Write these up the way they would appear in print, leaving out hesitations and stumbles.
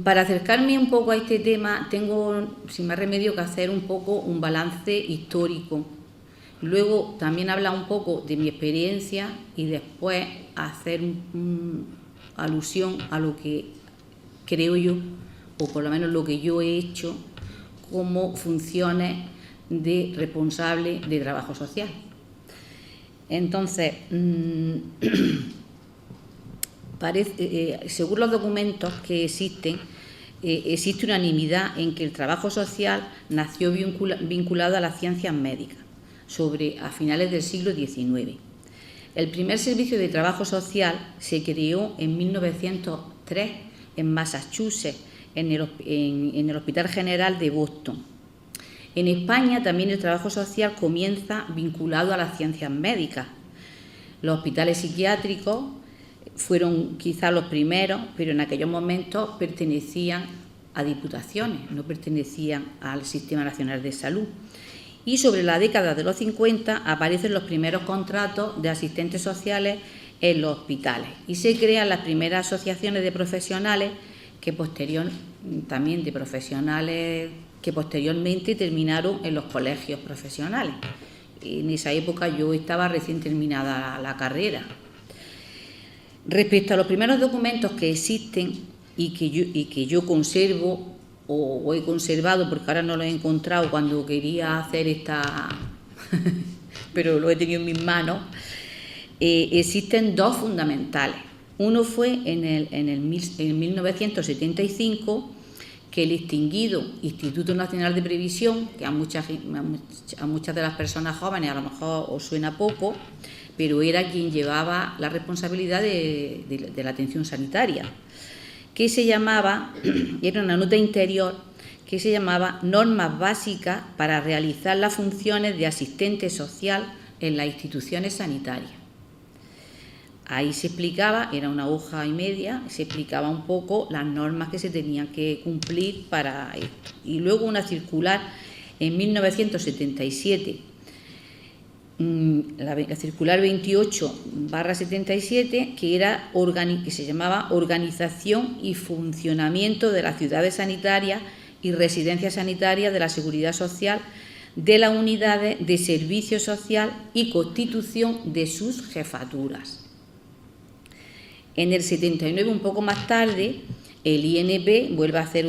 Para acercarme un poco a este tema, tengo, sin más remedio, que hacer un poco un balance histórico. Luego también hablar un poco de mi experiencia y después hacer alusión a lo que creo yo, o por lo menos lo que yo he hecho como funciones de responsable de trabajo social. Entonces, según los documentos que existe unanimidad en que el trabajo social nació vinculado a las ciencias médicas a finales del siglo XIX. El primer servicio de trabajo social se creó en 1903 en Massachusetts, en el Hospital General de Boston. En España también el trabajo social comienza vinculado a las ciencias médicas. Los hospitales psiquiátricos fueron quizás los primeros, pero en aquellos momentos pertenecían a diputaciones, no pertenecían al Sistema Nacional de Salud. Y sobre la década de los 50 aparecen los primeros contratos de asistentes sociales en los hospitales y se crean las primeras asociaciones de profesionales que posteriormente terminaron en los colegios profesionales. En esa época yo estaba recién terminada la carrera. Respecto a los primeros documentos que existen y que yo conservo o he conservado, porque ahora no los he encontrado cuando quería hacer pero lo he tenido en mis manos, existen dos fundamentales. Uno fue en 1975, que el extinguido Instituto Nacional de Previsión, que a muchas de las personas jóvenes a lo mejor os suena poco, pero era quien llevaba la responsabilidad de la atención sanitaria, que se llamaba, era una nota interior, que se llamaba Normas Básicas para realizar las funciones de asistente social en las instituciones sanitarias. Ahí se explicaba, era una hoja y media, se explicaba un poco las normas que se tenían que cumplir para esto. Y luego una circular en 1977, la circular 28/77, que se llamaba Organización y Funcionamiento de las Ciudades Sanitarias y Residencias Sanitarias de la Seguridad Social de las Unidades de Servicio Social y constitución de sus jefaturas. En el 79, un poco más tarde, el INP vuelve a hacer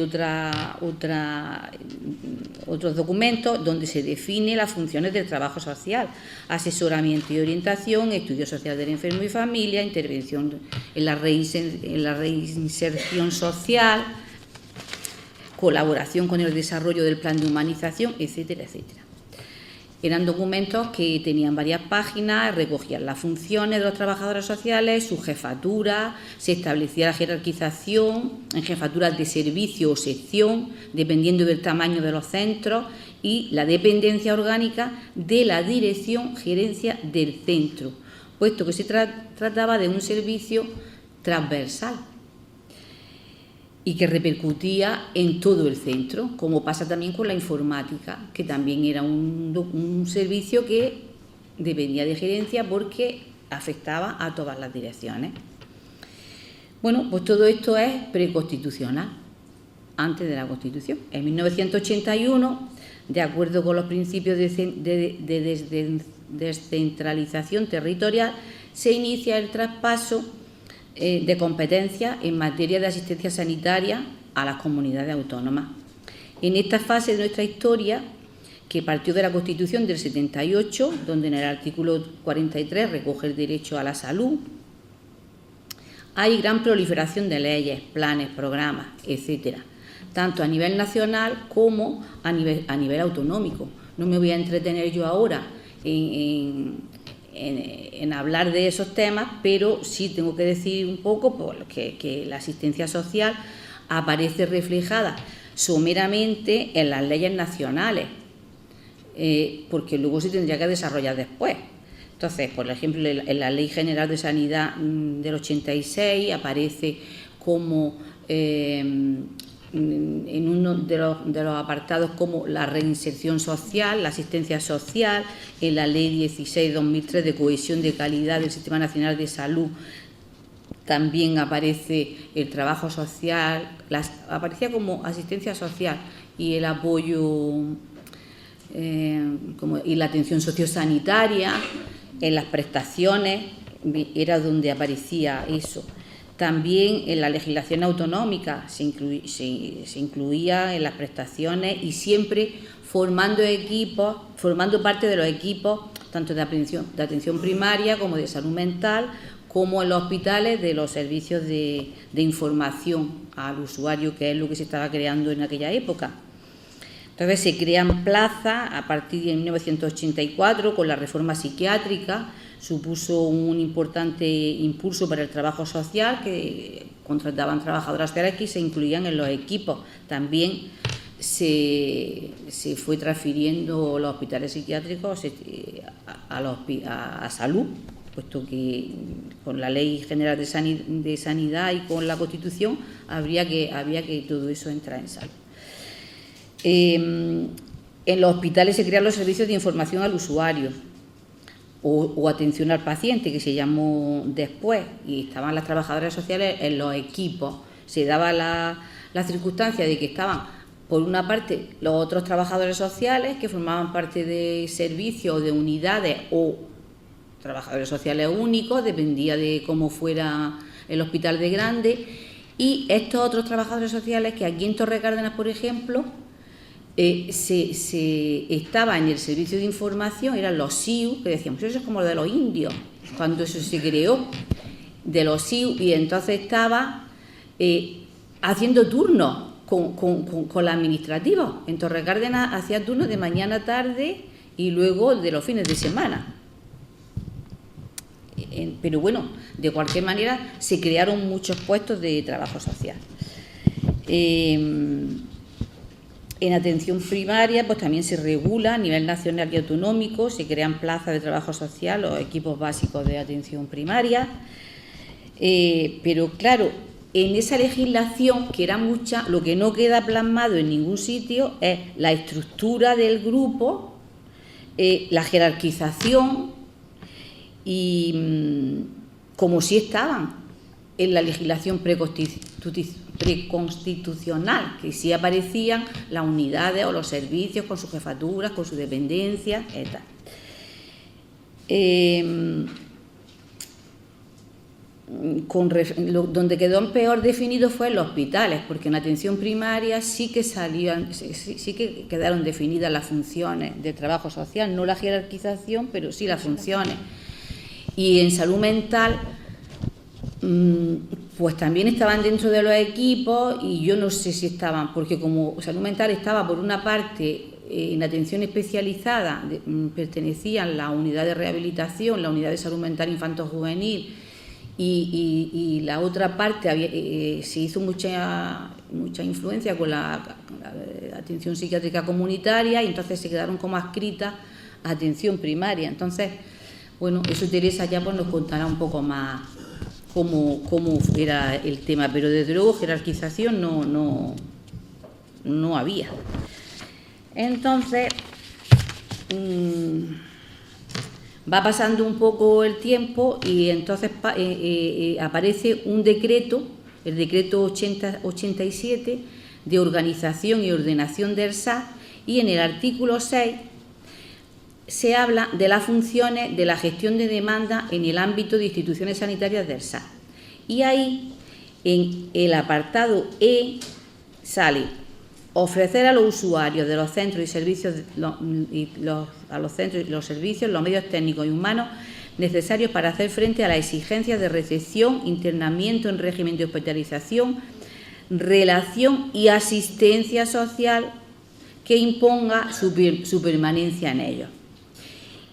otros documentos donde se define las funciones del trabajo social: asesoramiento y orientación, estudio social del enfermo y familia, intervención en la reinserción social, colaboración con el desarrollo del plan de humanización, etcétera, etcétera. Eran documentos que tenían varias páginas, recogían las funciones de los trabajadores sociales, su jefatura, se establecía la jerarquización en jefaturas de servicio o sección, dependiendo del tamaño de los centros, y la dependencia orgánica de la dirección gerencia del centro, puesto que se trataba de un servicio transversal y que repercutía en todo el centro, como pasa también con la informática, que también era un servicio que dependía de gerencia porque afectaba a todas las direcciones. Bueno, pues todo esto es preconstitucional, antes de la Constitución. En 1981, de acuerdo con los principios de descentralización territorial, se inicia el traspaso de competencias en materia de asistencia sanitaria a las comunidades autónomas. En esta fase de nuestra historia, que partió de la Constitución del 78, donde en el artículo 43 recoge el derecho a la salud, hay gran proliferación de leyes, planes, programas, etcétera, tanto a nivel nacional como a nivel autonómico. No me voy a entretener yo ahora en hablar de esos temas, pero sí tengo que decir un poco que la asistencia social aparece reflejada someramente en las leyes nacionales, porque luego se tendría que desarrollar después. Entonces, por ejemplo, en la Ley General de Sanidad del 86 aparece como en uno de los apartados como la reinserción social, la asistencia social, en la Ley 16/2003 de cohesión de calidad del Sistema Nacional de Salud también aparece el trabajo social, aparecía como asistencia social y el apoyo y la atención sociosanitaria, en las prestaciones era donde aparecía eso. También en la legislación autonómica se incluía en las prestaciones y siempre formando parte de los equipos tanto de atención primaria como de salud mental, como en los hospitales de los servicios de información al usuario, que es lo que se estaba creando en aquella época. Entonces se crean plazas a partir de 1984 con la reforma psiquiátrica, supuso un importante impulso para el trabajo social, que contrataban trabajadoras sociales que se incluían en los equipos. También se fue transfiriendo los hospitales psiquiátricos a salud, puesto que con la Ley General de Sanidad y con la Constitución había que todo eso entrar en salud. En los hospitales se crean los servicios de información al usuario o atención al paciente, que se llamó después, y estaban las trabajadoras sociales en los equipos. Se daba la circunstancia de que estaban, por una parte, los otros trabajadores sociales que formaban parte de servicios o de unidades o trabajadores sociales únicos, dependía de cómo fuera el hospital de grande, y estos otros trabajadores sociales que aquí en Torrecárdenas, por ejemplo, estaba en el servicio de información, eran los SIU, que decíamos, eso es como lo de los indios, cuando eso se creó, de los SIU, y entonces estaba haciendo turnos con la administrativa. En Torrecárdenas hacía turnos de mañana, tarde y luego de los fines de semana. Pero bueno, de cualquier manera se crearon muchos puestos de trabajo social. En atención primaria pues también se regula a nivel nacional y autonómico, se crean plazas de trabajo social o equipos básicos de atención primaria, pero claro, en esa legislación, que era mucha, lo que no queda plasmado en ningún sitio es la estructura del grupo, la jerarquización, y como si estaban en la legislación preconstitucional, que sí aparecían las unidades o los servicios con sus jefaturas, con sus dependencias, etc. Donde quedó peor definido fue en los hospitales, porque en atención primaria sí que quedaron definidas las funciones de trabajo social, no la jerarquización, pero sí las funciones. Y en salud mental pues también estaban dentro de los equipos, y yo no sé si estaban, porque como salud mental estaba por una parte en atención especializada, pertenecían la unidad de rehabilitación, la unidad de salud mental infanto-juvenil, y la otra parte se hizo mucha influencia con la atención psiquiátrica comunitaria, y entonces se quedaron como adscritas a atención primaria. Entonces, bueno, eso Teresa ya pues nos contará un poco más cómo era el tema, pero desde luego jerarquización no había. Entonces, va pasando un poco el tiempo y entonces aparece un decreto, el decreto 87 de organización y ordenación del SAS, y en el artículo 6 se habla de las funciones de la gestión de demanda en el ámbito de instituciones sanitarias del SAS. Y ahí, en el apartado E, sale ofrecer a los usuarios de los centros y servicios, a los centros y los servicios, los medios técnicos y humanos necesarios para hacer frente a las exigencias de recepción, internamiento en régimen de hospitalización, relación y asistencia social que imponga su permanencia en ellos,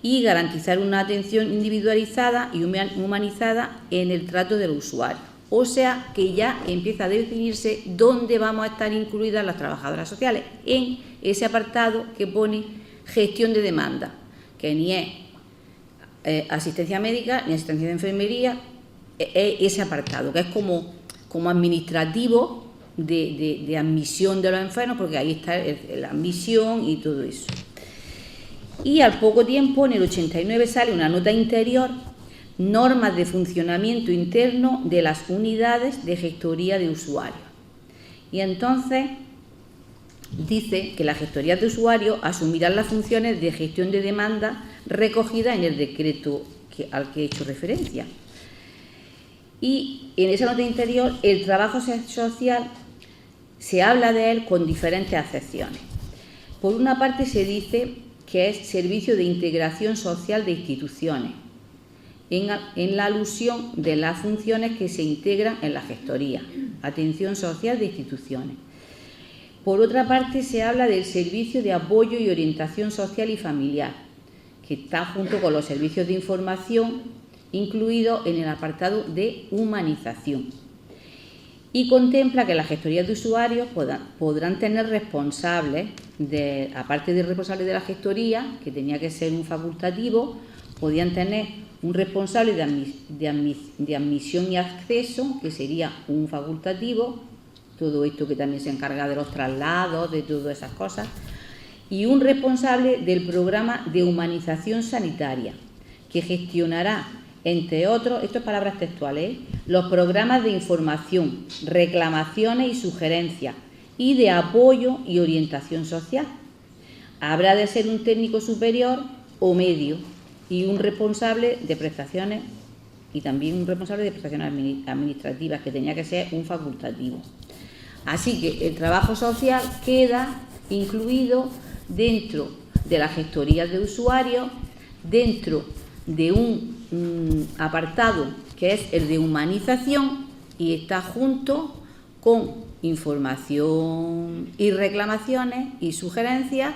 y garantizar una atención individualizada y humanizada en el trato del usuario. O sea que ya empieza a definirse dónde vamos a estar incluidas las trabajadoras sociales, en ese apartado que pone gestión de demanda, que ni es asistencia médica ni asistencia de enfermería, es ese apartado, que es como administrativo de admisión de los enfermos, porque ahí está la admisión y todo eso. Y al poco tiempo, en el 89, sale una nota interior normas de funcionamiento interno de las unidades de gestoría de usuarios. Y entonces dice que las gestorías de usuarios asumirán las funciones de gestión de demanda recogidas en el decreto al que he hecho referencia. Y en esa nota interior, el trabajo social se habla de él con diferentes acepciones. Por una parte se dice que es servicio de integración social de instituciones, en la alusión de las funciones que se integran en la gestoría, atención social de instituciones. Por otra parte se habla del servicio de apoyo y orientación social y familiar, que está junto con los servicios de información, incluido en el apartado de humanización. Y contempla que las gestorías de usuarios podrán tener responsables, aparte del responsable de la gestoría, que tenía que ser un facultativo, podían tener un responsable de admisión y acceso, que sería un facultativo, todo esto que también se encarga de los traslados, de todas esas cosas, y un responsable del programa de humanización sanitaria, que gestionará, entre otros, esto es palabras textuales, los programas de información, reclamaciones y sugerencias, y de apoyo y orientación social. Habrá de ser un técnico superior o medio, y un responsable de prestaciones, y también un responsable de prestaciones administrativas, que tenía que ser un facultativo. Así que el trabajo social queda incluido dentro de las gestorías de usuarios, dentro de un apartado que es el de humanización, y está junto con información y reclamaciones y sugerencias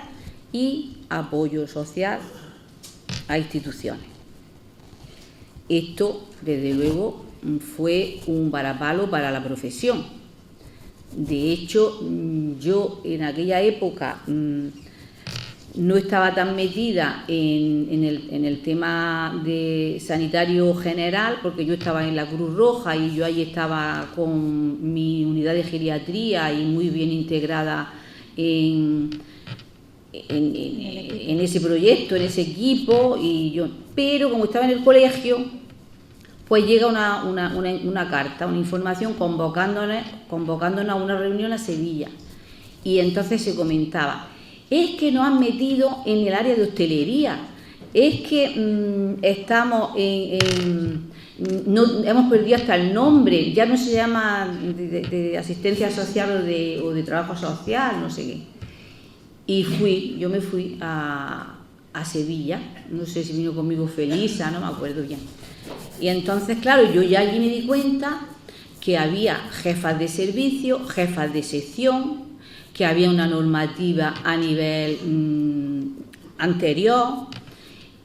y apoyo social a instituciones. Esto, desde luego, fue un varapalo para la profesión. De hecho, yo en aquella época no estaba tan metida en el tema de sanitario general, porque yo estaba en la Cruz Roja y yo ahí estaba con mi unidad de geriatría y muy bien integrada en ese proyecto, en ese equipo, pero como estaba en el colegio, pues llega una carta, una información convocándonos a una reunión a Sevilla, y entonces se comentaba: es que nos han metido en el área de hostelería, es que estamos hemos perdido hasta el nombre, ya no se llama de asistencia social o de trabajo social, no sé qué. Y yo me fui a Sevilla, no sé si vino conmigo Felisa, no me acuerdo bien. Y entonces, claro, yo ya allí me di cuenta que había jefas de servicio, jefas de sección, que había una normativa a nivel anterior,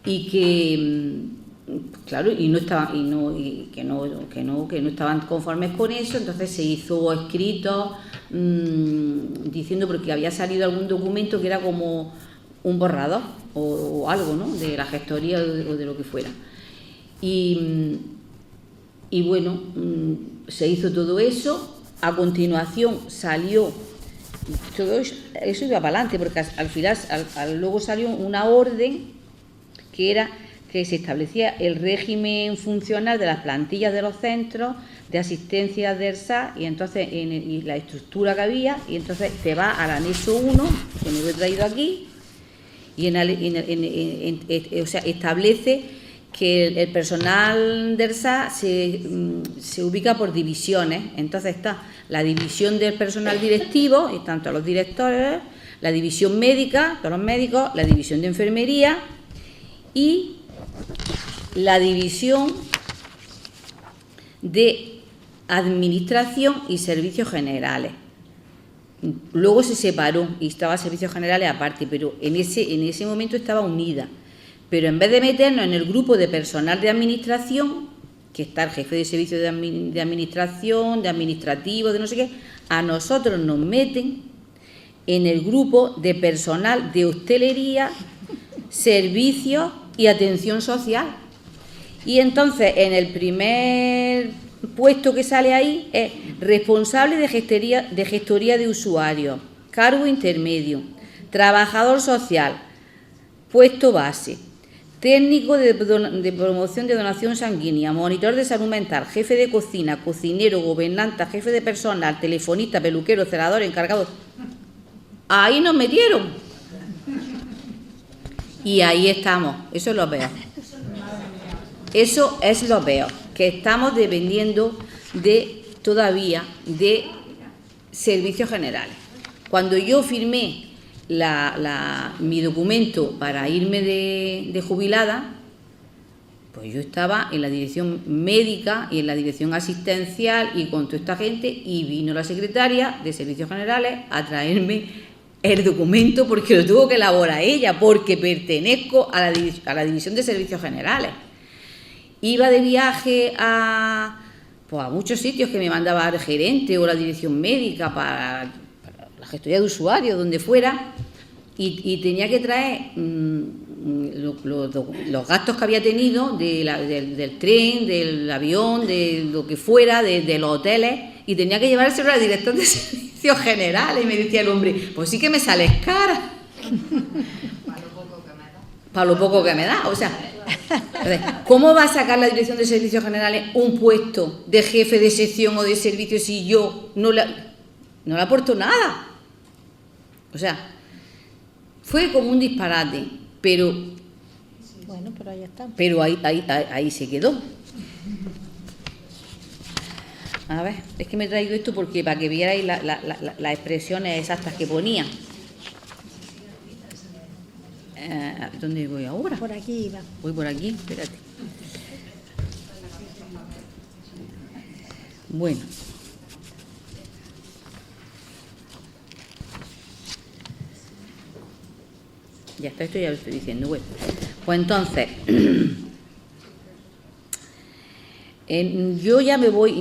y que, claro, y que no estaban conformes con eso. Entonces se hizo escrito diciendo, porque había salido algún documento que era como un borrador o algo, ¿no?, de la gestoría o de lo que fuera. Y bueno, se hizo todo eso. A continuación salió todo eso, iba para adelante, porque al final luego salió una orden que era que se establecía el régimen funcional de las plantillas de los centros de asistencia del SA, y entonces y la estructura que había, y entonces te va al anexo 1, que me lo he traído aquí, y establece que el personal del SA se ubica por divisiones. Entonces está la división del personal directivo, y tanto los directores, la división médica, todos los médicos, la división de enfermería y la división de administración y servicios generales. Luego se separó y estaba servicios generales aparte, pero en ese momento estaba unida. Pero en vez de meternos en el grupo de personal de administración, que está el jefe de servicio de administración, de administrativo, de no sé qué, a nosotros nos meten en el grupo de personal de hostelería, servicios y atención social. Y entonces, en el primer puesto que sale ahí es responsable de gestoría de usuarios, cargo intermedio, trabajador social, puesto base, técnico de promoción de donación sanguínea, monitor de salud mental, jefe de cocina, cocinero, gobernanta, jefe de personal, telefonista, peluquero, celador, encargado. Ahí nos metieron. Y ahí estamos. Eso es lo peor. Eso es lo peor, que estamos dependiendo todavía de servicios generales. Cuando yo firmé mi documento para irme de jubilada, pues yo estaba en la dirección médica y en la dirección asistencial y con toda esta gente, y vino la secretaria de Servicios Generales a traerme el documento porque lo tuvo que elaborar ella, porque pertenezco a la división de Servicios Generales. Iba de viaje a muchos sitios que me mandaba el gerente o la dirección médica para la gestoría de usuarios, donde fuera, y tenía que traer los gastos que había tenido del tren, del avión, de lo que fuera, de los hoteles, y tenía que llevárselo al director de Servicios Generales. Y me decía el hombre, pues sí que me sales cara. Para lo poco que me da. O sea, ¿cómo va a sacar la Dirección de Servicios Generales un puesto de jefe de sección o de servicio si yo no le aporto nada? O sea, fue como un disparate, pero bueno, pero ahí está. Pero ahí se quedó. A ver, es que me he traído esto porque para que vierais las expresiones exactas que ponía. ¿Dónde voy ahora? Por aquí iba. Voy por aquí, espérate. Bueno. Ya está, esto ya lo estoy diciendo. Bueno, pues entonces, yo ya me voy.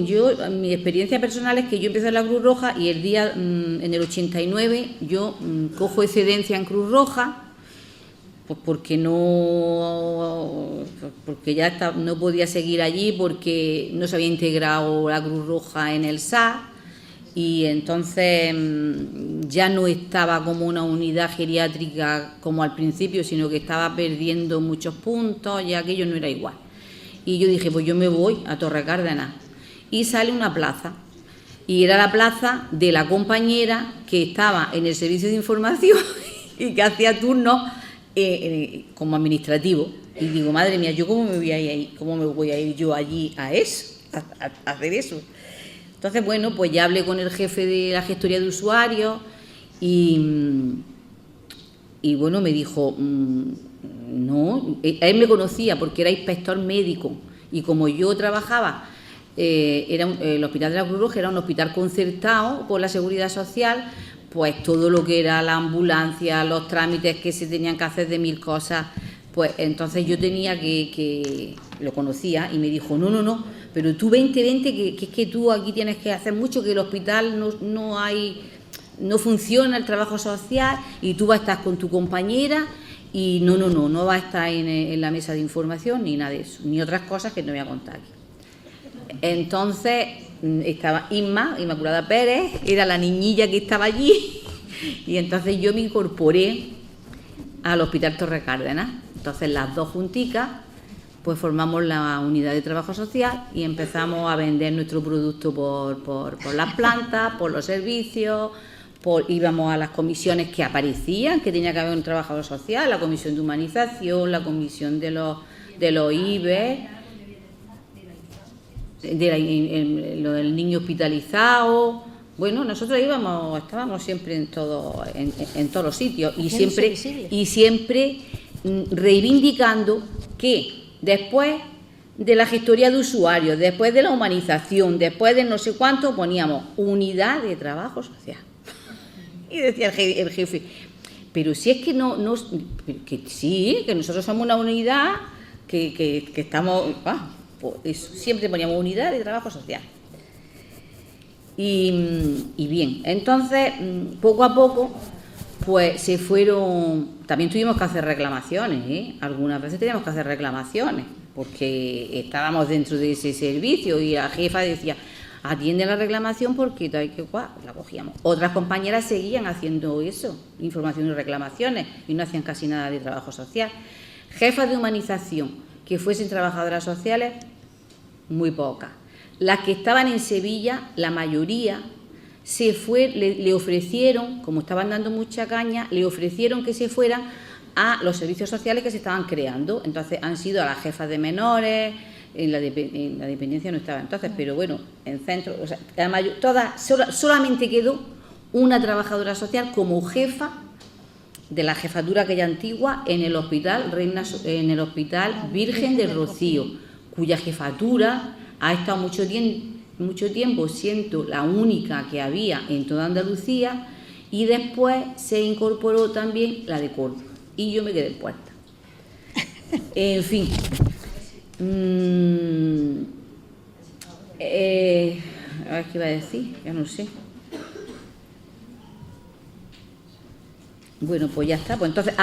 Mi experiencia personal es que yo empecé en la Cruz Roja y el día, en el 89, yo cojo excedencia en Cruz Roja, pues porque ya no podía seguir allí, porque no se había integrado la Cruz Roja en el SA, y entonces ya no estaba como una unidad geriátrica como al principio, sino que estaba perdiendo muchos puntos, ya aquello no era igual. Y yo dije, pues yo me voy a Torre Cárdenas. Y sale una plaza, y era la plaza de la compañera que estaba en el servicio de información y que hacía turnos como administrativo. Y digo, madre mía, ¿yo cómo me voy a ir yo allí a eso, a hacer eso? Entonces, bueno, pues ya hablé con el jefe de la gestoría de usuarios y bueno, me dijo, no, él me conocía porque era inspector médico, y como yo trabajaba, el Hospital de la Cruz Roja era un hospital concertado por la Seguridad Social, pues todo lo que era la ambulancia, los trámites que se tenían que hacer de 1000 cosas, pues entonces yo tenía que lo conocía, y me dijo, no, pero tú vente, que es que tú aquí tienes que hacer mucho, que el hospital no funciona el trabajo social, y tú vas a estar con tu compañera, y no va a estar en la mesa de información ni nada de eso, ni otras cosas que no voy a contar aquí. Entonces estaba Inmaculada Pérez, era la niñilla que estaba allí, y entonces yo me incorporé al Hospital Torre Cárdenas. Entonces las dos junticas pues formamos la unidad de trabajo social y empezamos a vender nuestro producto por las plantas, por los servicios, íbamos a las comisiones que aparecían, que tenía que haber un trabajador social, la comisión de humanización, la comisión de los IBE, lo del niño hospitalizado. Bueno, nosotros estábamos siempre en todos los sitios, y siempre reivindicando que después de la gestoría de usuarios, después de la humanización, después de no sé cuánto, poníamos unidad de trabajo social. Y decía el jefe, pero si es que que nosotros somos una unidad que estamos, pues siempre poníamos unidad de trabajo social. Y bien, entonces poco a poco pues se fueron, también tuvimos que hacer reclamaciones, algunas veces teníamos que hacer reclamaciones porque estábamos dentro de ese servicio y la jefa decía, atiende la reclamación porque hay que la cogíamos. Otras compañeras seguían haciendo eso, información y reclamaciones, y no hacían casi nada de trabajo social. Jefas de humanización que fuesen trabajadoras sociales, muy pocas. Las que estaban en Sevilla, la mayoría, le ofrecieron, como estaban dando mucha caña, le ofrecieron que se fueran a los servicios sociales que se estaban creando. Entonces han sido a las jefas de menores, en la dependencia no estaba entonces, pero bueno, en centro, o sea, solamente quedó una trabajadora social como jefa de la jefatura aquella antigua en el hospital Virgen del Rocío, cuya jefatura ha estado mucho tiempo siendo la única que había en toda Andalucía, y después se incorporó también la de Córdoba y yo me quedé en puerta. En fin, a ver qué iba a decir, ya no sé. Bueno, pues ya está. Pues entonces,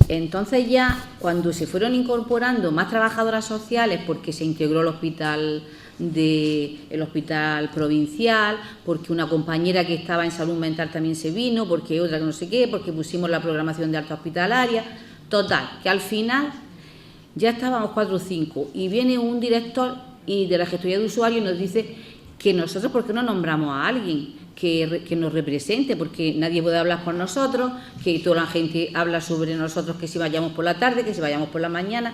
entonces ya cuando se fueron incorporando más trabajadoras sociales, porque se integró el hospital provincial, porque una compañera que estaba en salud mental también se vino, porque otra que no sé qué, porque pusimos la programación de alta hospitalaria, total, que al final ya estábamos 4 o 5 y viene un director y de la gestoría de usuarios y nos dice que nosotros, ¿por qué no nombramos a alguien que nos represente? Porque nadie puede hablar por nosotros, que toda la gente habla sobre nosotros, que si vayamos por la tarde, que si vayamos por la mañana,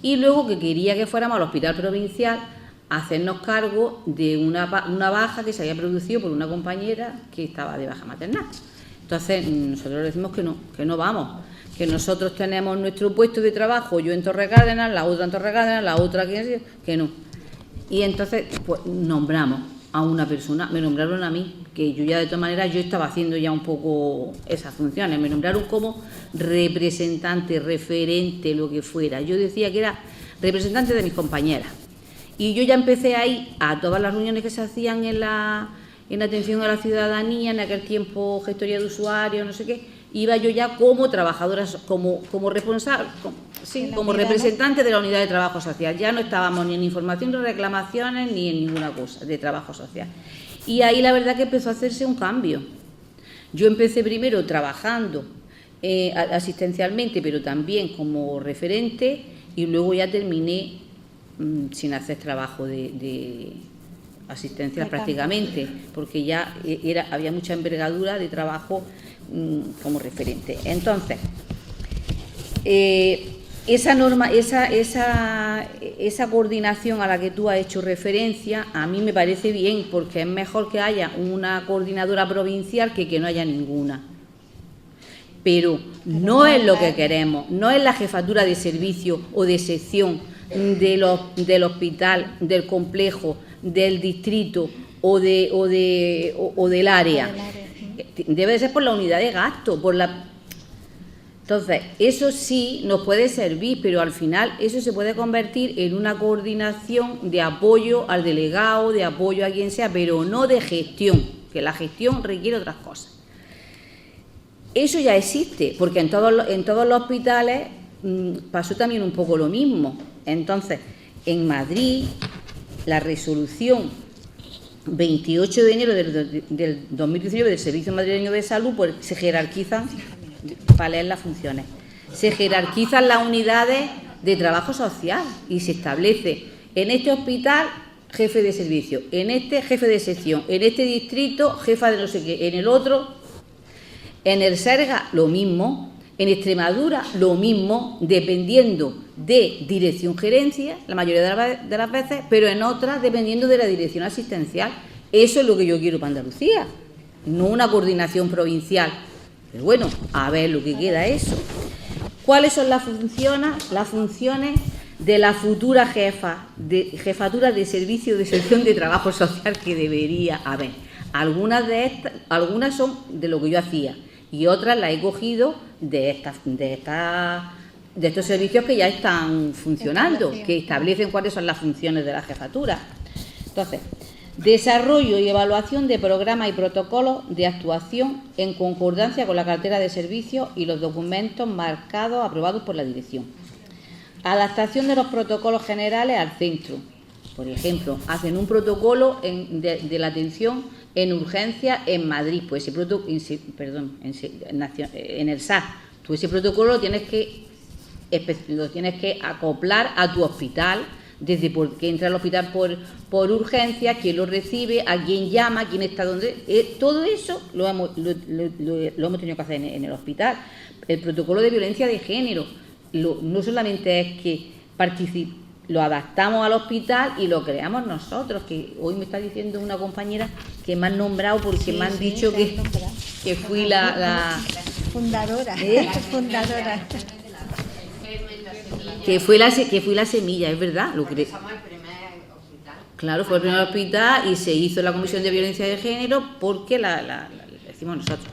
y luego que quería que fuéramos al hospital provincial a hacernos cargo de una baja que se había producido por una compañera que estaba de baja maternal. Entonces nosotros le decimos que no vamos, que nosotros tenemos nuestro puesto de trabajo, yo en Torrecárdenas, la otra en Torrecárdenas, la otra que no. Y entonces pues nombramos a una persona, me nombraron a mí, que yo ya de todas maneras yo estaba haciendo ya un poco esas funciones, me nombraron como representante, referente, lo que fuera. Yo decía que era representante de mis compañeras. Y yo ya empecé a ir a todas las reuniones que se hacían en atención a la ciudadanía, en aquel tiempo gestoría de usuarios, no sé qué, iba yo ya como trabajadora, como responsable, como representante de la unidad de trabajo social. Ya no estábamos ni en información de reclamaciones ni en ninguna cosa de trabajo social. Y ahí la verdad que empezó a hacerse un cambio. Yo empecé primero trabajando asistencialmente, pero también como referente, y luego ya terminé sin hacer trabajo de asistencial prácticamente, porque ya había mucha envergadura de trabajo como referente. Entonces, esa coordinación a la que tú has hecho referencia, a mí me parece bien, porque es mejor que haya una coordinadora provincial que no haya ninguna. Pero no es lo que queremos, no es la jefatura de servicio o de sección del hospital, del complejo, del distrito o del área. Debe ser por la unidad de gasto, Entonces, eso sí nos puede servir, pero al final eso se puede convertir en una coordinación de apoyo al delegado, de apoyo a quien sea, pero no de gestión, que la gestión requiere otras cosas. Eso ya existe, porque en todos los hospitales pasó también un poco lo mismo. Entonces, en Madrid, la resolución 28 de enero del 2019 del Servicio Madrileño de Salud, pues se jerarquizan, para leer las funciones, se jerarquizan las unidades de trabajo social y se establece en este hospital jefe de servicio, en este jefe de sección, en este distrito jefa de no sé qué, en el otro, en el Serga lo mismo, en Extremadura lo mismo, dependiendo de dirección gerencia, la mayoría de las veces, pero en otras dependiendo de la dirección asistencial. Eso es lo que yo quiero para Andalucía, no una coordinación provincial. Pero bueno, a ver lo que queda eso. ¿Cuáles son las funciones de la futura jefatura de servicio de sección de trabajo social que debería haber? Algunas son de lo que yo hacía y otras las he cogido de estos servicios que ya están funcionando, que establecen cuáles son las funciones de la jefatura. Entonces, desarrollo y evaluación de programas y protocolos de actuación en concordancia con la cartera de servicios y los documentos marcados aprobados por la dirección. Adaptación de los protocolos generales al centro. Por ejemplo, hacen un protocolo de la atención en urgencia en Madrid, pues en el SAS. Tú ese protocolo lo tienes que lo tienes que acoplar a tu hospital, desde que entra al hospital por urgencia, quién lo recibe, a quién llama, quién está donde. Todo eso lo hemos tenido que hacer en el hospital. El protocolo de violencia de género no solamente es que lo adaptamos al hospital y lo creamos nosotros, que hoy me está diciendo una compañera que me han nombrado porque me han dicho que fui la fundadora. Fundadora. Que fui la semilla, es verdad. Claro, fue el primer hospital y se hizo la comisión de violencia de género porque la decimos nosotros.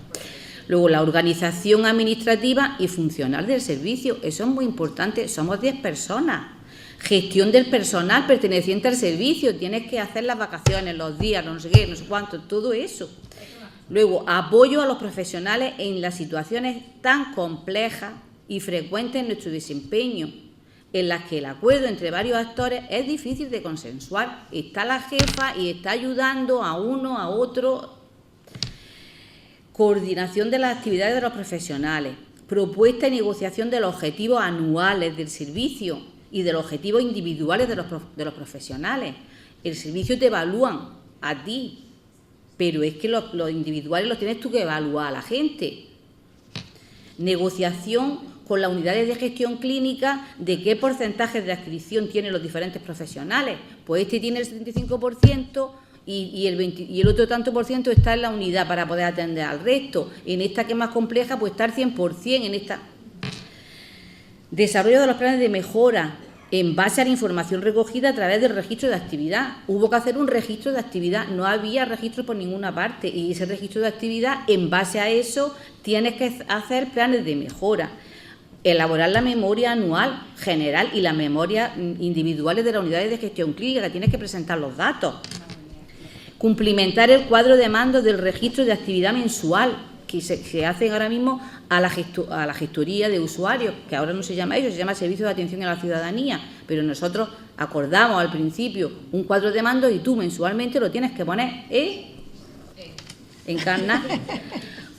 Luego, la organización administrativa y funcional del servicio, eso es muy importante, somos 10 personas. Gestión del personal perteneciente al servicio, tienes que hacer las vacaciones, los días, no sé qué, no sé cuánto, todo eso. Luego, apoyo a los profesionales en las situaciones tan complejas y frecuentes en nuestro desempeño, en las que el acuerdo entre varios actores es difícil de consensuar. Está la jefa y está ayudando a uno, a otro. Coordinación de las actividades de los profesionales, propuesta y negociación de los objetivos anuales del servicio y de los objetivos individuales de los profesionales. El servicio te evalúan a ti, pero es que los individuales los tienes tú que evaluar a la gente. Negociación con las unidades de gestión clínica de qué porcentajes de adscripción tienen los diferentes profesionales. Pues este tiene el 75% y el otro tanto por ciento está en la unidad para poder atender al resto. En esta que es más compleja, pues está al 100% en esta. Desarrollo de los planes de mejora en base a la información recogida a través del registro de actividad. Hubo que hacer un registro de actividad, no había registro por ninguna parte y ese registro de actividad, en base a eso, tienes que hacer planes de mejora. Elaborar la memoria anual general y las memorias individuales de las unidades de gestión clínica, tienes que presentar los datos. Cumplimentar el cuadro de mando del registro de actividad mensual, que se hace ahora mismo a la gestoría de usuarios, que ahora no se llama eso, se llama Servicio de Atención a la Ciudadanía, pero nosotros acordamos al principio un cuadro de mando y tú mensualmente lo tienes que poner encarnar.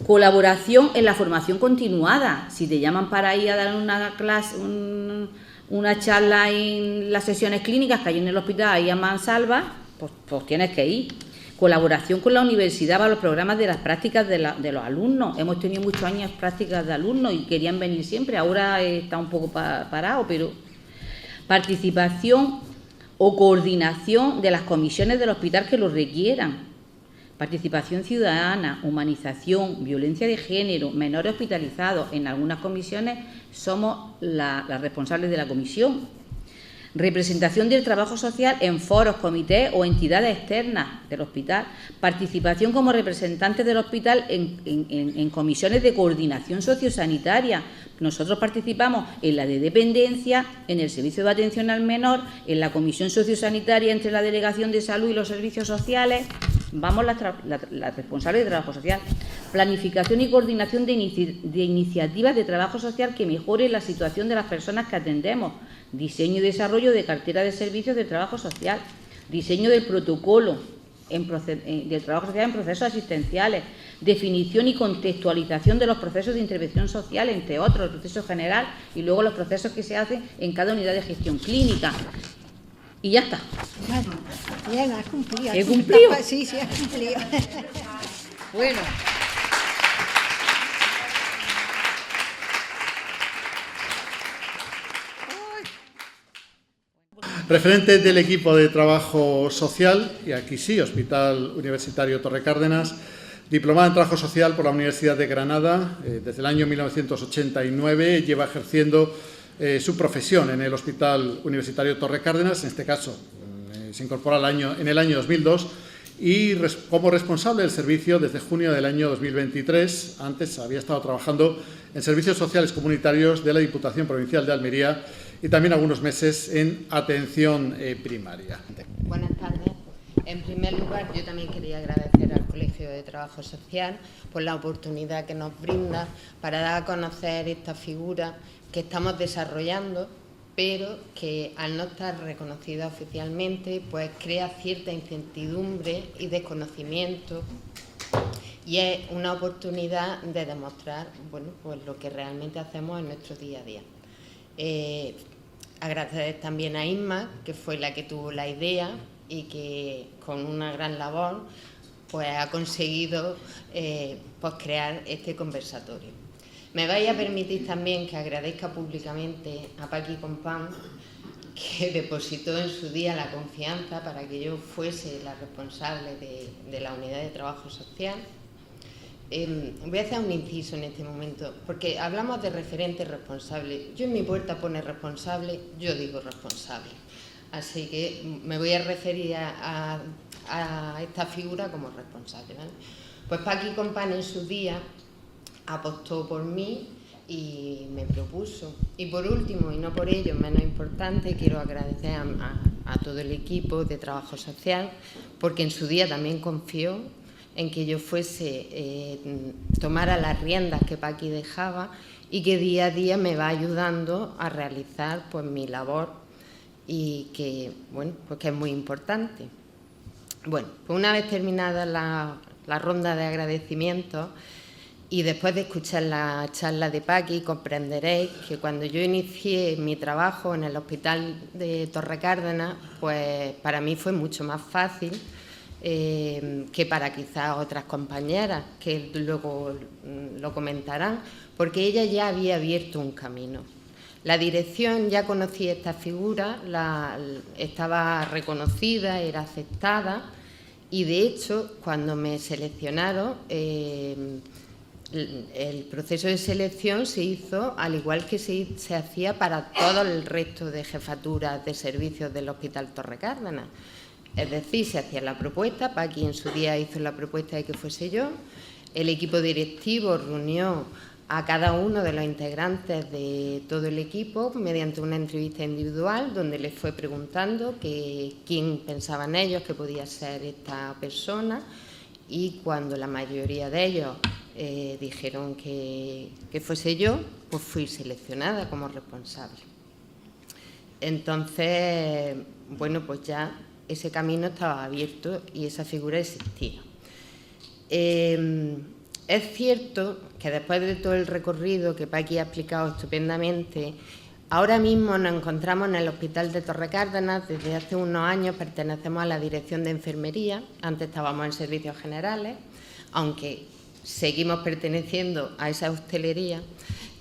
Colaboración en la formación continuada. Si te llaman para ir a dar una clase, una charla en las sesiones clínicas que hay en el hospital, ahí a mansalva, pues tienes que ir. Colaboración con la universidad para los programas de las prácticas de los alumnos. Hemos tenido muchos años prácticas de alumnos y querían venir siempre. Ahora está un poco parado, pero participación o coordinación de las comisiones del hospital que lo requieran. Participación ciudadana, humanización, violencia de género, menores hospitalizados. En algunas comisiones somos las responsables de la comisión. Representación del trabajo social en foros, comités o entidades externas del hospital. Participación como representantes del hospital en comisiones de coordinación sociosanitaria. Nosotros participamos en la de dependencia, en el servicio de atención al menor, en la comisión sociosanitaria entre la delegación de salud y los servicios sociales. Vamos las responsables de trabajo social. Planificación y coordinación de iniciativas de trabajo social que mejoren la situación de las personas que atendemos. Diseño y desarrollo de cartera de servicios de trabajo social. Diseño del protocolo del trabajo social en procesos asistenciales. Definición y contextualización de los procesos de intervención social, entre otros, el proceso general y luego los procesos que se hacen en cada unidad de gestión clínica. Y ya está. Bueno, bien, has cumplido. ¿He cumplido? Sí, has cumplido. Bueno. Referente del equipo de trabajo social, y aquí sí, Hospital Universitario Torre Cárdenas, diplomada en trabajo social por la Universidad de Granada, desde el año 1989 lleva ejerciendo su profesión en el Hospital Universitario Torre Cárdenas, en este caso se incorpora en el año 2002 y como responsable del servicio desde junio del año 2023. Antes había estado trabajando en servicios sociales comunitarios de la Diputación Provincial de Almería y también algunos meses en atención primaria. Buenas tardes. En primer lugar, yo también quería agradecer al Colegio de Trabajo Social por la oportunidad que nos brinda para dar a conocer esta figura que estamos desarrollando, pero que al no estar reconocida oficialmente, pues crea cierta incertidumbre y desconocimiento, y es una oportunidad de demostrar, bueno, pues lo que realmente hacemos en nuestro día a día. Agradecer también a Inma, que fue la que tuvo la idea y que con una gran labor pues ha conseguido pues crear este conversatorio. Me vais a permitir también que agradezca públicamente a Paqui Compán, que depositó en su día la confianza para que yo fuese la responsable de la unidad de trabajo social. Voy a hacer un inciso en este momento, porque hablamos de referente responsable. Yo en mi puerta pone responsable, yo digo responsable. Así que me voy a referir a esta figura como responsable, ¿vale? Pues Paqui Compán en su día apostó por mí y me propuso. Y por último, y no por ello menos importante, quiero agradecer a todo el equipo de trabajo social, porque en su día también confió en que yo tomara las riendas que Paqui dejaba y que día a día me va ayudando a realizar pues mi labor y que, bueno, pues que es muy importante. Bueno, pues una vez terminada la ronda de agradecimientos y después de escuchar la charla de Paqui, comprenderéis que cuando yo inicié mi trabajo en el Hospital de Torrecárdenas, pues para mí fue mucho más fácil que para quizás otras compañeras, que luego lo comentarán, porque ella ya había abierto un camino. La dirección ya conocía esta figura, estaba reconocida, era aceptada y, de hecho, cuando me seleccionaron, el proceso de selección se hizo al igual que se hacía para todo el resto de jefaturas de servicios del Hospital Torrecárdenas. Es decir, se hacía la propuesta, Paqui en su día hizo la propuesta de que fuese yo, el equipo directivo reunió a cada uno de los integrantes de todo el equipo mediante una entrevista individual donde les fue preguntando quién pensaban ellos que podía ser esta persona, y cuando la mayoría de ellos dijeron que fuese yo, pues fui seleccionada como responsable. Entonces, bueno, pues ya ese camino estaba abierto y esa figura existía. Es cierto que después de todo el recorrido que Paqui ha explicado estupendamente, ahora mismo nos encontramos en el Hospital de Torrecárdenas. Desde hace unos años pertenecemos a la Dirección de Enfermería, antes estábamos en Servicios Generales, aunque seguimos perteneciendo a esa hostelería.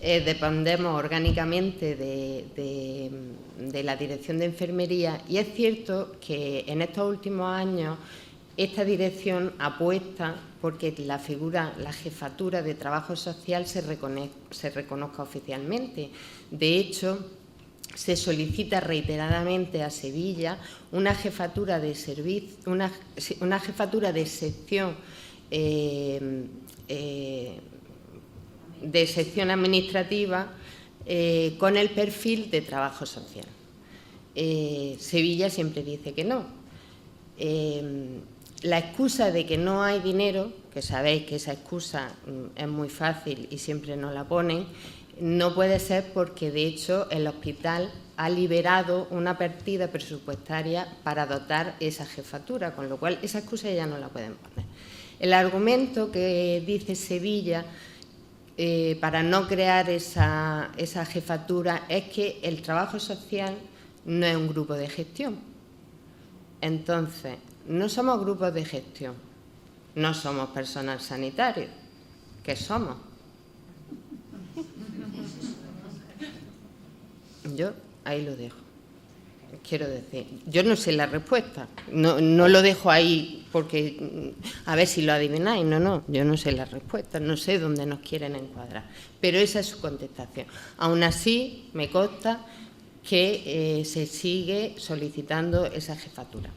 Dependemos orgánicamente de la Dirección de Enfermería, y es cierto que en estos últimos años esta dirección apuesta porque la jefatura de trabajo social se reconozca oficialmente. De hecho, se solicita reiteradamente a Sevilla una jefatura de sección administrativa con el perfil de trabajo social. Sevilla siempre dice que no. La excusa de que no hay dinero, que sabéis que esa excusa es muy fácil y siempre nos la ponen, no puede ser porque, de hecho, el hospital ha liberado una partida presupuestaria para dotar esa jefatura, con lo cual esa excusa ya no la pueden poner. El argumento que dice Sevilla para no crear esa jefatura es que el trabajo social no es un grupo de gestión. Entonces, no somos grupos de gestión, no somos personal sanitario. ¿Qué somos? Yo ahí lo dejo. Quiero decir, yo no sé la respuesta, no lo dejo ahí porque a ver si lo adivináis, no, yo no sé la respuesta, no sé dónde nos quieren encuadrar, pero esa es su contestación. Aún así, me consta que se sigue solicitando esa jefatura.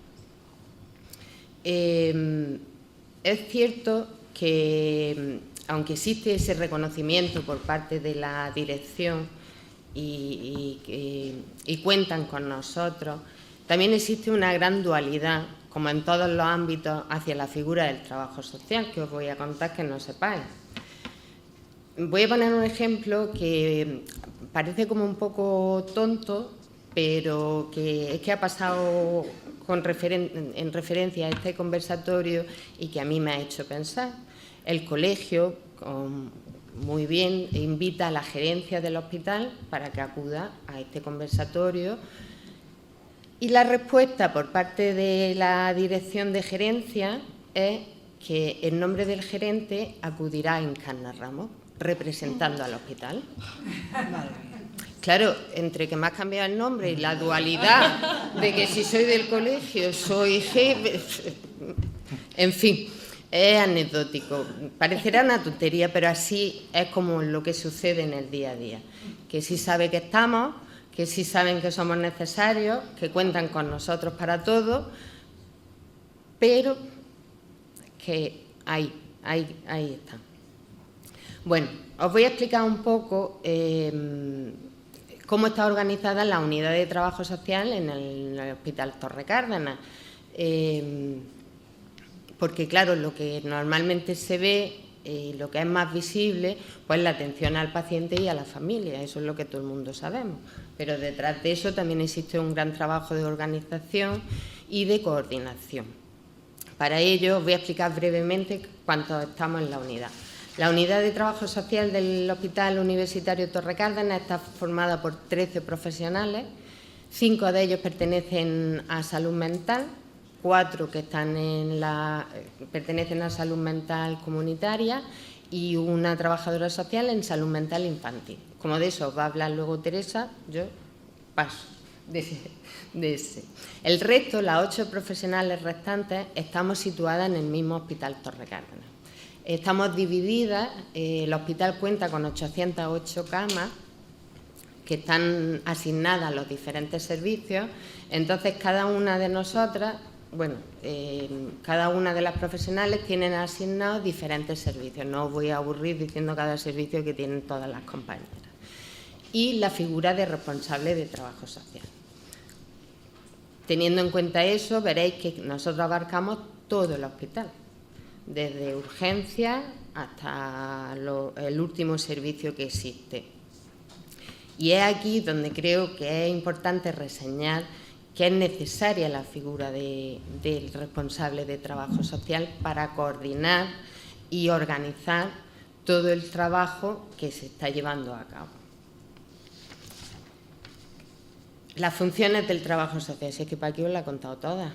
Es cierto que, aunque existe ese reconocimiento por parte de la dirección y cuentan con nosotros, también existe una gran dualidad, como en todos los ámbitos, hacia la figura del trabajo social, que os voy a contar que no sepáis. Voy a poner un ejemplo que parece como un poco tonto, pero que es que ha pasado en referencia a este conversatorio y que a mí me ha hecho pensar. El colegio, muy bien, invita a la gerencia del hospital para que acuda a este conversatorio. Y la respuesta por parte de la dirección de gerencia es que en nombre del gerente acudirá Encarna Ramos, representando al hospital. Claro, entre que me has cambiado el nombre y la dualidad de que si soy del colegio, soy jefe, en fin, es anecdótico. Parecerá una tontería, pero así es como lo que sucede en el día a día. Que sí sabe que estamos, que sí saben que somos necesarios, que cuentan con nosotros para todo, pero que ahí está. Bueno, os voy a explicar un poco cómo está organizada la unidad de trabajo social en el Hospital Torre Cárdenas. Porque, claro, lo que normalmente se ve, lo que es más visible, pues la atención al paciente y a la familia, eso es lo que todo el mundo sabemos. Pero detrás de eso también existe un gran trabajo de organización y de coordinación. Para ello os voy a explicar brevemente cuántos estamos en la unidad. La unidad de trabajo social del Hospital Universitario Torre Cárdenas está formada por 13 profesionales, 5 de ellos pertenecen a salud mental, 4 que pertenecen a salud mental comunitaria y una trabajadora social en salud mental infantil. Como de eso os va a hablar luego Teresa, yo paso de ese. El resto, las 8 profesionales restantes, estamos situadas en el mismo Hospital Torre Cárdenas. Estamos divididas, el hospital cuenta con 808 camas que están asignadas a los diferentes servicios, entonces cada una de nosotras, cada una de las profesionales tienen asignados diferentes servicios. No os voy a aburrir diciendo cada servicio que tienen todas las compañeras. Y la figura de responsable de trabajo social. Teniendo en cuenta eso, veréis que nosotros abarcamos todo el hospital, desde urgencias hasta el último servicio que existe. Y es aquí donde creo que es importante reseñar que es necesaria la figura del responsable de trabajo social para coordinar y organizar todo el trabajo que se está llevando a cabo. Las funciones del trabajo social, si es que para aquí os la he contado todas.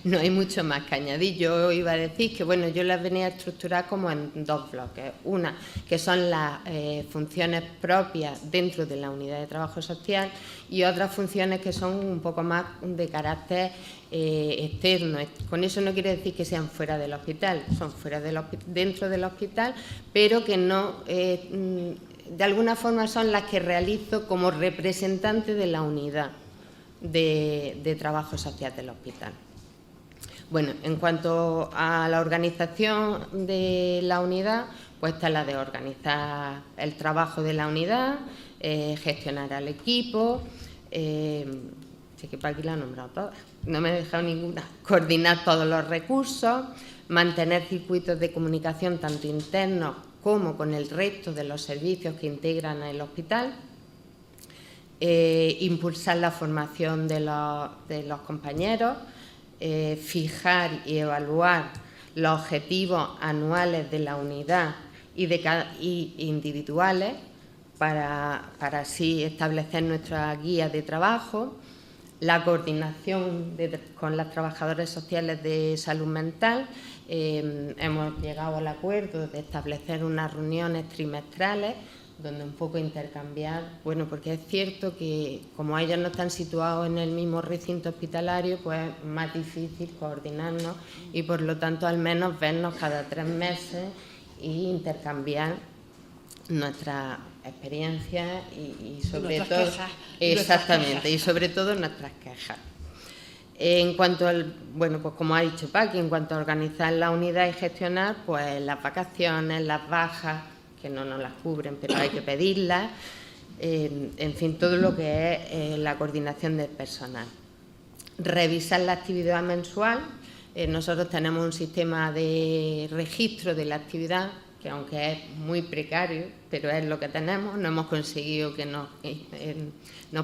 No hay mucho más que añadir. Yo iba a decir que yo las venía a estructurar como en 2 bloques. Una, que son las funciones propias dentro de la unidad de trabajo social, y otras funciones que son un poco más de carácter externo. Con eso no quiere decir que sean fuera del hospital, son dentro del hospital, pero que no, de alguna forma son las que realizo como representante de la unidad de trabajo social del hospital. Bueno, en cuanto a la organización de la unidad, pues está la de organizar el trabajo de la unidad, gestionar al equipo, sé que para aquí la he nombrado todas, no me he dejado ninguna, coordinar todos los recursos, mantener circuitos de comunicación tanto internos como con el resto de los servicios que integran el hospital, impulsar la formación de los compañeros, fijar y evaluar los objetivos anuales de la unidad y individuales para así establecer nuestra guía de trabajo, la coordinación con las trabajadoras sociales de salud mental. Hemos llegado al acuerdo de establecer unas reuniones trimestrales donde un poco intercambiar, porque es cierto que como ellos no están situados en el mismo recinto hospitalario, pues es más difícil coordinarnos y por lo tanto al menos vernos cada 3 meses e intercambiar nuestras experiencias y sobre todo quejas, exactamente, y sobre todo nuestras quejas. En cuanto al, pues como ha dicho Paqui, en cuanto a organizar la unidad y gestionar, pues las vacaciones, las bajas, que no nos las cubren, pero hay que pedirlas, en fin, todo lo que es la coordinación del personal. Revisar la actividad mensual. Nosotros tenemos un sistema de registro de la actividad, que aunque es muy precario, pero es lo que tenemos. No hemos conseguido que nos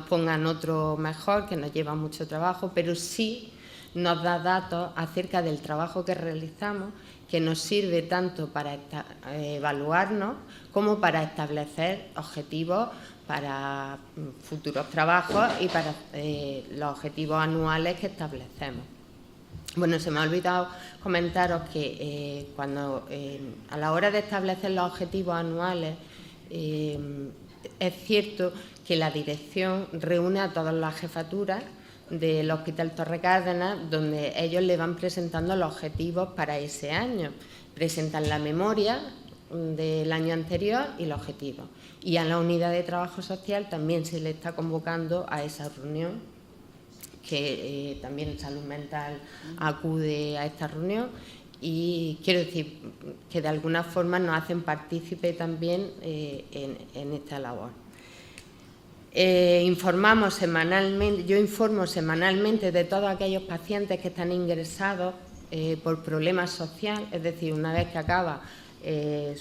pongan otro mejor, que nos lleva mucho trabajo, pero sí nos da datos acerca del trabajo que realizamos que nos sirve tanto para evaluarnos como para establecer objetivos para futuros trabajos y para los objetivos anuales que establecemos. Bueno, se me ha olvidado comentaros que a la hora de establecer los objetivos anuales, es cierto que la dirección reúne a todas las jefaturas del Hospital Torre Cárdenas, donde ellos le van presentando los objetivos para ese año. Presentan la memoria del año anterior y los objetivos. Y a la unidad de trabajo social también se le está convocando a esa reunión, que también Salud Mental acude a esta reunión, y quiero decir que de alguna forma nos hacen partícipe también en esta labor. Informamos semanalmente, yo informo semanalmente de todos aquellos pacientes que están ingresados por problemas sociales, es decir, una vez que acaba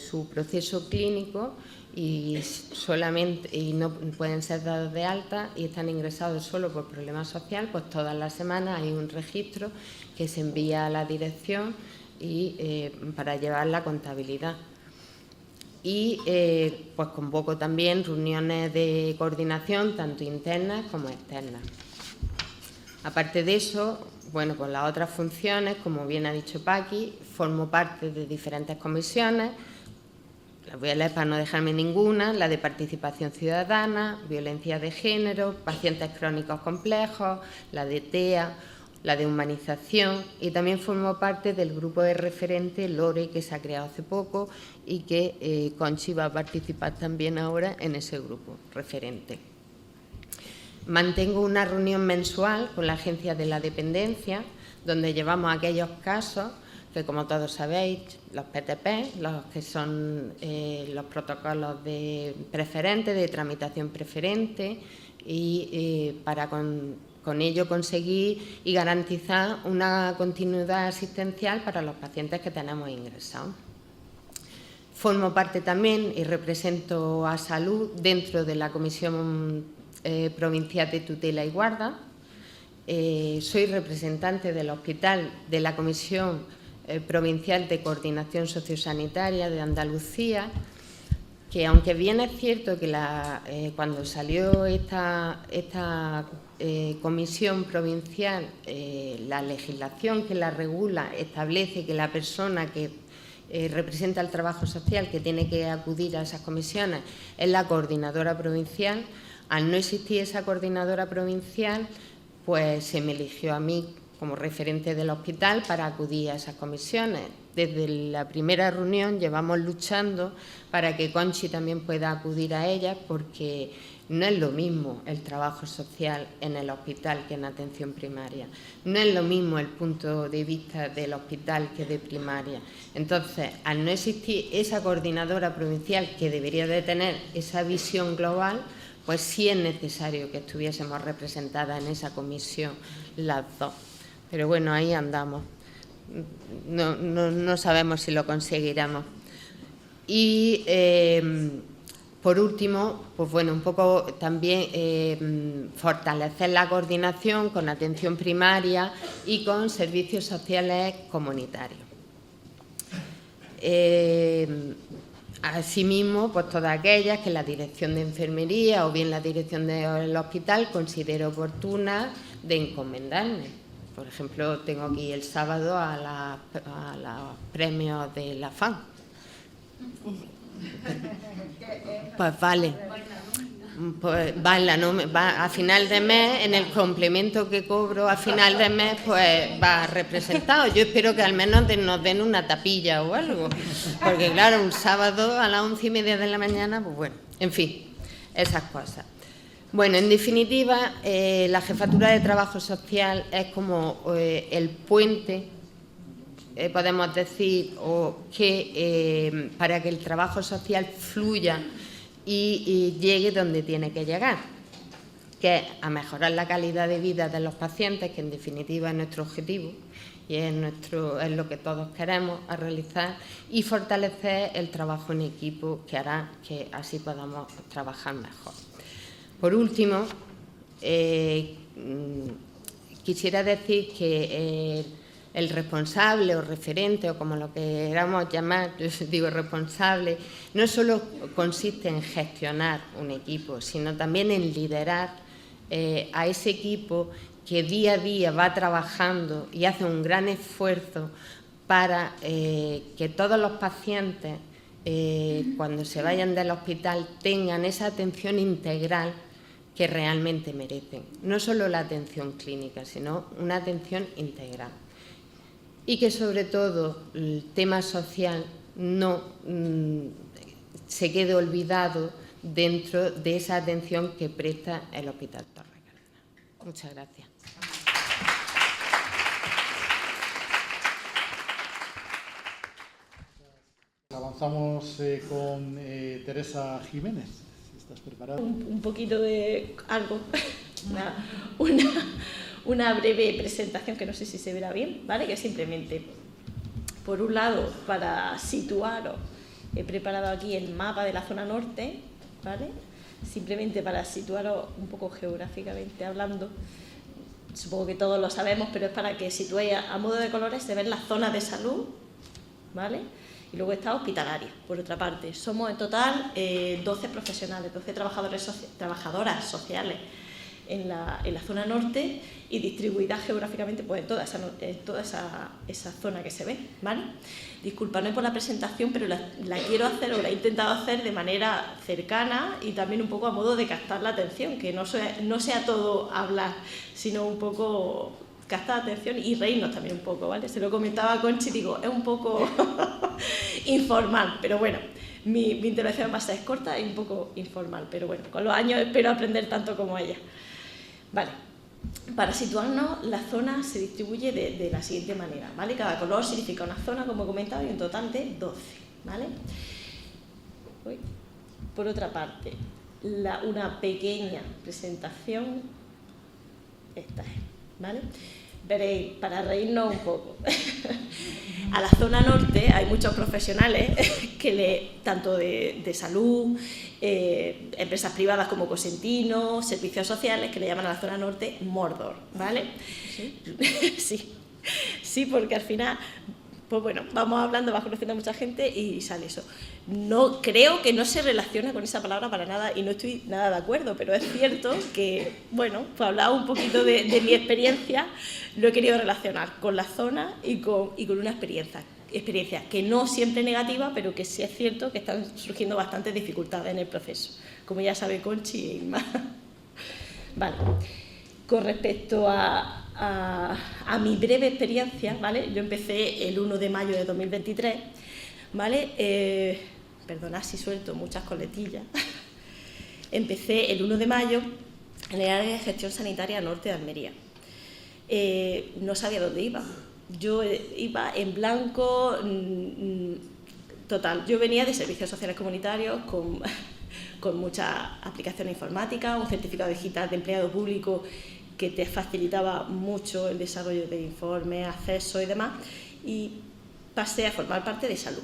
su proceso clínico y no pueden ser dados de alta y están ingresados solo por problemas sociales, pues todas las semanas hay un registro que se envía a la dirección para llevar la contabilidad. Y pues convoco también reuniones de coordinación, tanto internas como externas. Aparte de eso, bueno, pues las otras funciones, como bien ha dicho Paqui, formo parte de diferentes comisiones, las voy a leer para no dejarme ninguna: la de participación ciudadana, violencia de género, pacientes crónicos complejos, la de TEA, la de humanización, y también formo parte del grupo de referente LORE, que se ha creado hace poco y que Conchi va a participar también ahora en ese grupo referente. Mantengo una reunión mensual con la Agencia de la Dependencia, donde llevamos aquellos casos que, como todos sabéis, los PTP, los que son los protocolos preferentes, de tramitación preferente, y para con ello conseguir y garantizar una continuidad asistencial para los pacientes que tenemos ingresados. Formo parte también y represento a Salud dentro de la Comisión Provincial de Tutela y Guarda. Soy representante del hospital de la Comisión Provincial de Coordinación Sociosanitaria de Andalucía, que aunque bien es cierto que cuando salió esta comisión provincial, la legislación que la regula establece que la persona que representa el trabajo social, que tiene que acudir a esas comisiones, es la coordinadora provincial. Al no existir esa coordinadora provincial, pues se me eligió a mí como referente del hospital para acudir a esas comisiones. Desde la primera reunión llevamos luchando para que Conchi también pueda acudir a ellas, porque no es lo mismo el trabajo social en el hospital que en atención primaria. No es lo mismo el punto de vista del hospital que de primaria. Entonces, al no existir esa coordinadora provincial que debería de tener esa visión global, pues sí es necesario que estuviésemos representadas en esa comisión las dos. Pero bueno, ahí andamos. No sabemos si lo conseguiremos. Y por último, pues bueno, un poco también fortalecer la coordinación con atención primaria y con servicios sociales comunitarios. Asimismo, pues todas aquellas que la dirección de enfermería o bien la dirección del hospital considere oportuna de encomendarme. Por ejemplo, tengo aquí el sábado a los premios de la FAN. Pues vale. Pues va a final de mes, en el complemento que cobro a final de mes, pues va representado. Yo espero que al menos nos den una tapilla o algo, porque claro, un sábado a las 11:30 de la mañana, pues bueno, en fin, esas cosas. Bueno, en definitiva, la Jefatura de Trabajo Social es como el puente, podemos decir, para que el trabajo social fluya y llegue donde tiene que llegar, que es a mejorar la calidad de vida de los pacientes, que en definitiva es nuestro objetivo y es lo que todos queremos realizar, y fortalecer el trabajo en equipo, que hará que así podamos trabajar mejor. Por último, quisiera decir que el responsable o referente, o como lo queramos llamar, yo digo responsable, no solo consiste en gestionar un equipo, sino también en liderar a ese equipo que día a día va trabajando y hace un gran esfuerzo para que todos los pacientes, cuando se vayan del hospital, tengan esa atención integral que realmente merecen. No solo la atención clínica, sino una atención integral. Y que, sobre todo, el tema social no se quede olvidado dentro de esa atención que presta el Hospital Torre Cárdenas. Muchas gracias. Avanzamos con Teresa Jiménez. Si estás preparada. Un poquito de algo, una breve presentación que no sé si se verá bien, ¿vale? Que simplemente, por un lado, para situaros, he preparado aquí el mapa de la zona norte, ¿vale? Simplemente para situaros un poco geográficamente hablando. Supongo que todos lo sabemos, pero es para que situéis a modo de colores, se ven las zonas de salud, ¿vale? Y luego está hospitalaria, por otra parte. Somos en total 12 profesionales, 12 trabajadoras sociales en la zona norte y distribuidas geográficamente pues, en toda esa zona que se ve, ¿vale? Disculpadme por la presentación, pero la quiero hacer o la he intentado hacer de manera cercana y también un poco a modo de captar la atención, que no sea todo hablar, sino un poco captar atención y reírnos también un poco, ¿vale? Se lo comentaba a Conchi, digo, es un poco informal, pero bueno, mi intervención va a ser corta y un poco informal, pero bueno, con los años espero aprender tanto como ella. Vale, para situarnos, la zona se distribuye de la siguiente manera, ¿vale? Cada color significa una zona, como he comentado, y un total de 12, ¿vale? Por otra parte, una pequeña presentación, esta es, ¿vale? Veréis, para reírnos un poco. A la zona norte hay muchos profesionales tanto de salud, empresas privadas como Cosentino, servicios sociales, que le llaman a la zona norte Mordor, ¿vale? ¿Sí? Sí, porque al final, pues bueno, vamos hablando, vas conociendo a mucha gente y sale eso. No, creo que no se relaciona con esa palabra para nada y no estoy nada de acuerdo, pero es cierto que, bueno, pues hablaba un poquito de mi experiencia, lo he querido relacionar con la zona y con una experiencia que no siempre negativa, pero que sí es cierto que están surgiendo bastantes dificultades en el proceso, como ya sabe Conchi y más. Vale, con respecto a mi breve experiencia, ¿vale? Yo empecé el 1 de mayo de 2023, ¿vale? Perdonad si suelto muchas coletillas. Empecé el 1 de mayo en el área de gestión sanitaria norte de Almería. No sabía dónde iba. Yo iba en blanco, total. Yo venía de servicios sociales comunitarios con mucha aplicación informática, un certificado digital de empleado público que te facilitaba mucho el desarrollo de informes, acceso y demás, y pasé a formar parte de salud.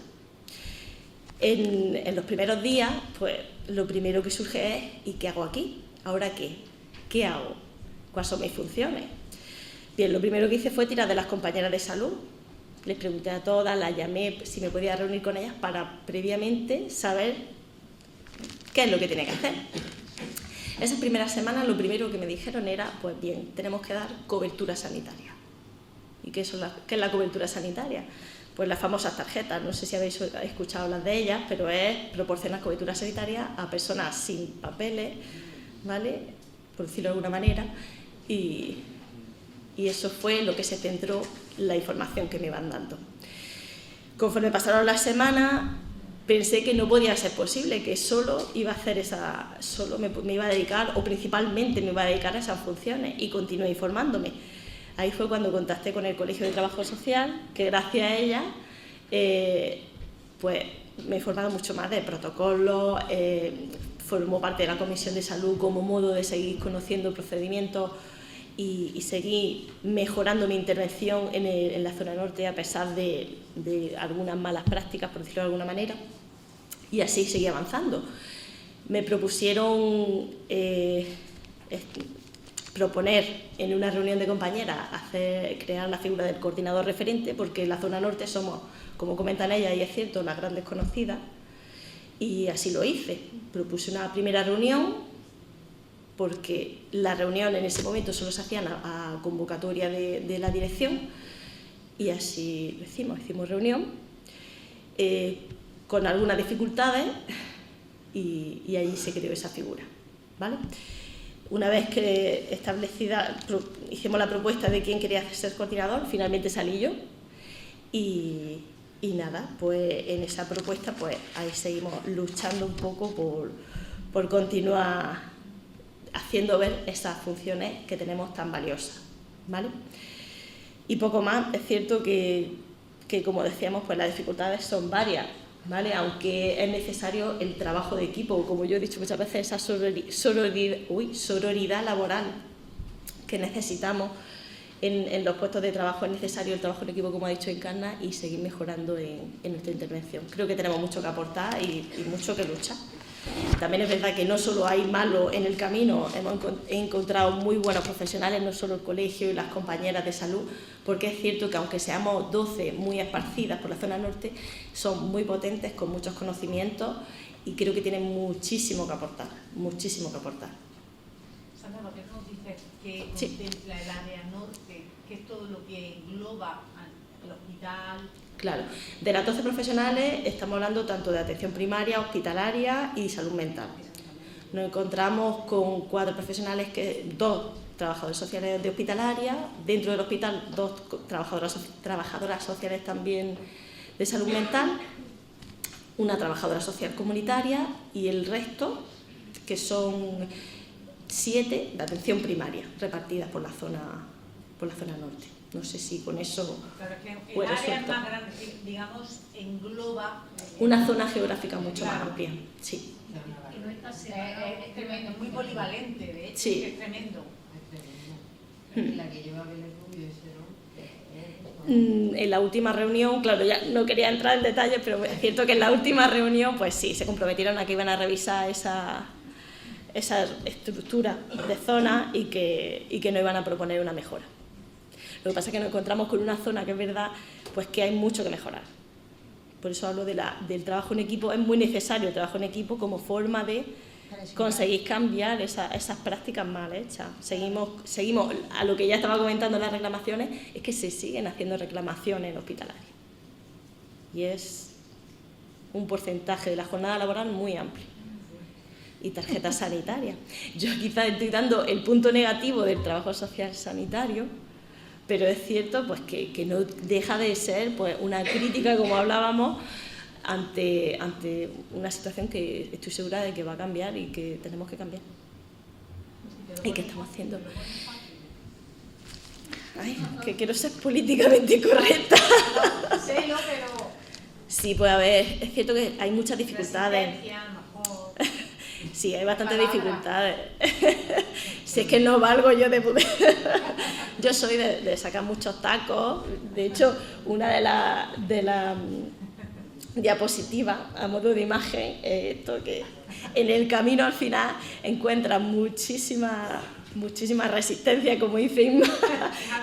En los primeros días, pues lo primero que surge es ¿y qué hago aquí? ¿Ahora qué? ¿Qué hago? ¿Cuáles son mis funciones? Bien, lo primero que hice fue tirar de las compañeras de salud. Les pregunté a todas, las llamé si me podía reunir con ellas para previamente saber qué es lo que tenía que hacer. Esas primeras semanas lo primero que me dijeron era, pues bien, tenemos que dar cobertura sanitaria. ¿Y qué es la cobertura sanitaria? Pues las famosas tarjetas, no sé si habéis escuchado hablar de ellas, pero es proporcionar cobertura sanitaria a personas sin papeles, ¿vale? Por decirlo de alguna manera, y eso fue lo que se centró la información que me iban dando. Conforme pasaron las semanas, pensé que no podía ser posible, que solo iba a hacer solo me iba a dedicar, o principalmente me iba a dedicar a esas funciones, y continué informándome. Ahí fue cuando contacté con el Colegio de Trabajo Social, que gracias a ella pues me he informado mucho más de protocolos, formó parte de la Comisión de Salud como modo de seguir conociendo procedimientos y seguir mejorando mi intervención en la zona norte a pesar de algunas malas prácticas, por decirlo de alguna manera, y así seguí avanzando. Me propusieron proponer en una reunión de compañeras crear la figura del coordinador referente, porque en la zona norte somos, como comentan ellas, y es cierto, las grandes conocidas, y así lo hice. Propuse una primera reunión, porque la reunión en ese momento solo se hacían a convocatoria de la dirección, y así lo hicimos reunión, con algunas dificultades, y ahí se creó esa figura, ¿vale? Una vez que establecida, hicimos la propuesta de quién quería ser coordinador, finalmente salí yo, y nada, pues en esa propuesta pues ahí seguimos luchando un poco por continuar haciendo ver esas funciones que tenemos tan valiosas, ¿vale? Y poco más. Es cierto que como decíamos, pues las dificultades son varias, ¿vale? Aunque es necesario el trabajo de equipo, como yo he dicho muchas veces, esa sororidad laboral que necesitamos en los puestos de trabajo. Es necesario el trabajo en equipo, como ha dicho Encarna, y seguir mejorando en nuestra intervención. Creo que tenemos mucho que aportar y mucho que luchar. También es verdad que no solo hay malos en el camino, hemos encontrado muy buenos profesionales, no solo el colegio y las compañeras de salud, porque es cierto que aunque seamos 12 muy esparcidas por la zona norte, son muy potentes, con muchos conocimientos, y creo que tienen muchísimo que aportar, muchísimo que aportar. Sandra, ¿por qué nos dices que Sí. contempla el área norte, que es todo lo que engloba el hospital? Claro, de las 12 profesionales estamos hablando tanto de atención primaria, hospitalaria y salud mental. Nos encontramos con 4 profesionales, 2 trabajadores sociales de hospitalaria, dentro del hospital 2 trabajadoras sociales también de salud mental, una trabajadora social comunitaria y el resto, que son 7 de atención primaria, repartidas por la zona norte. No sé si con eso Claro, es que el puede área resultar. más grande, digamos, engloba Una zona geográfica mucho más Claro. amplia, sí. Y no está es tremendo, es muy polivalente, de hecho, Sí. es tremendo. La que lleva Vélez Rubio, ese, ¿no? En la última reunión, claro, ya no quería entrar en detalles, pero es cierto que en la última reunión, pues sí, se comprometieron a que iban a revisar esa estructura de zona y que no iban a proponer una mejora. Lo que pasa es que nos encontramos con una zona que es verdad, pues que hay mucho que mejorar. Por eso hablo del trabajo en equipo. Es muy necesario el trabajo en equipo como forma de conseguir cambiar esas prácticas mal hechas. Seguimos, a lo que ya estaba comentando en las reclamaciones, es que se siguen haciendo reclamaciones hospitalarias. Y es un porcentaje de la jornada laboral muy amplio. Y tarjetas sanitarias. Yo quizás estoy dando el punto negativo del trabajo social sanitario, pero es cierto pues que no deja de ser pues una crítica, como hablábamos, ante una situación que estoy segura de que va a cambiar y que tenemos que cambiar. ¿Y qué estamos haciendo? Ay, que quiero ser políticamente correcta. Sélo, pero Sí, pues a ver, es cierto que hay muchas dificultades. resistencia, a lo mejor. Sí, hay bastantes Palabra. dificultades. Si es que no valgo yo de poder. Yo soy de sacar muchos tacos. De hecho, una de las diapositivas a modo de imagen es esto, que en el camino al final encuentras muchísima resistencia, como dice Inma,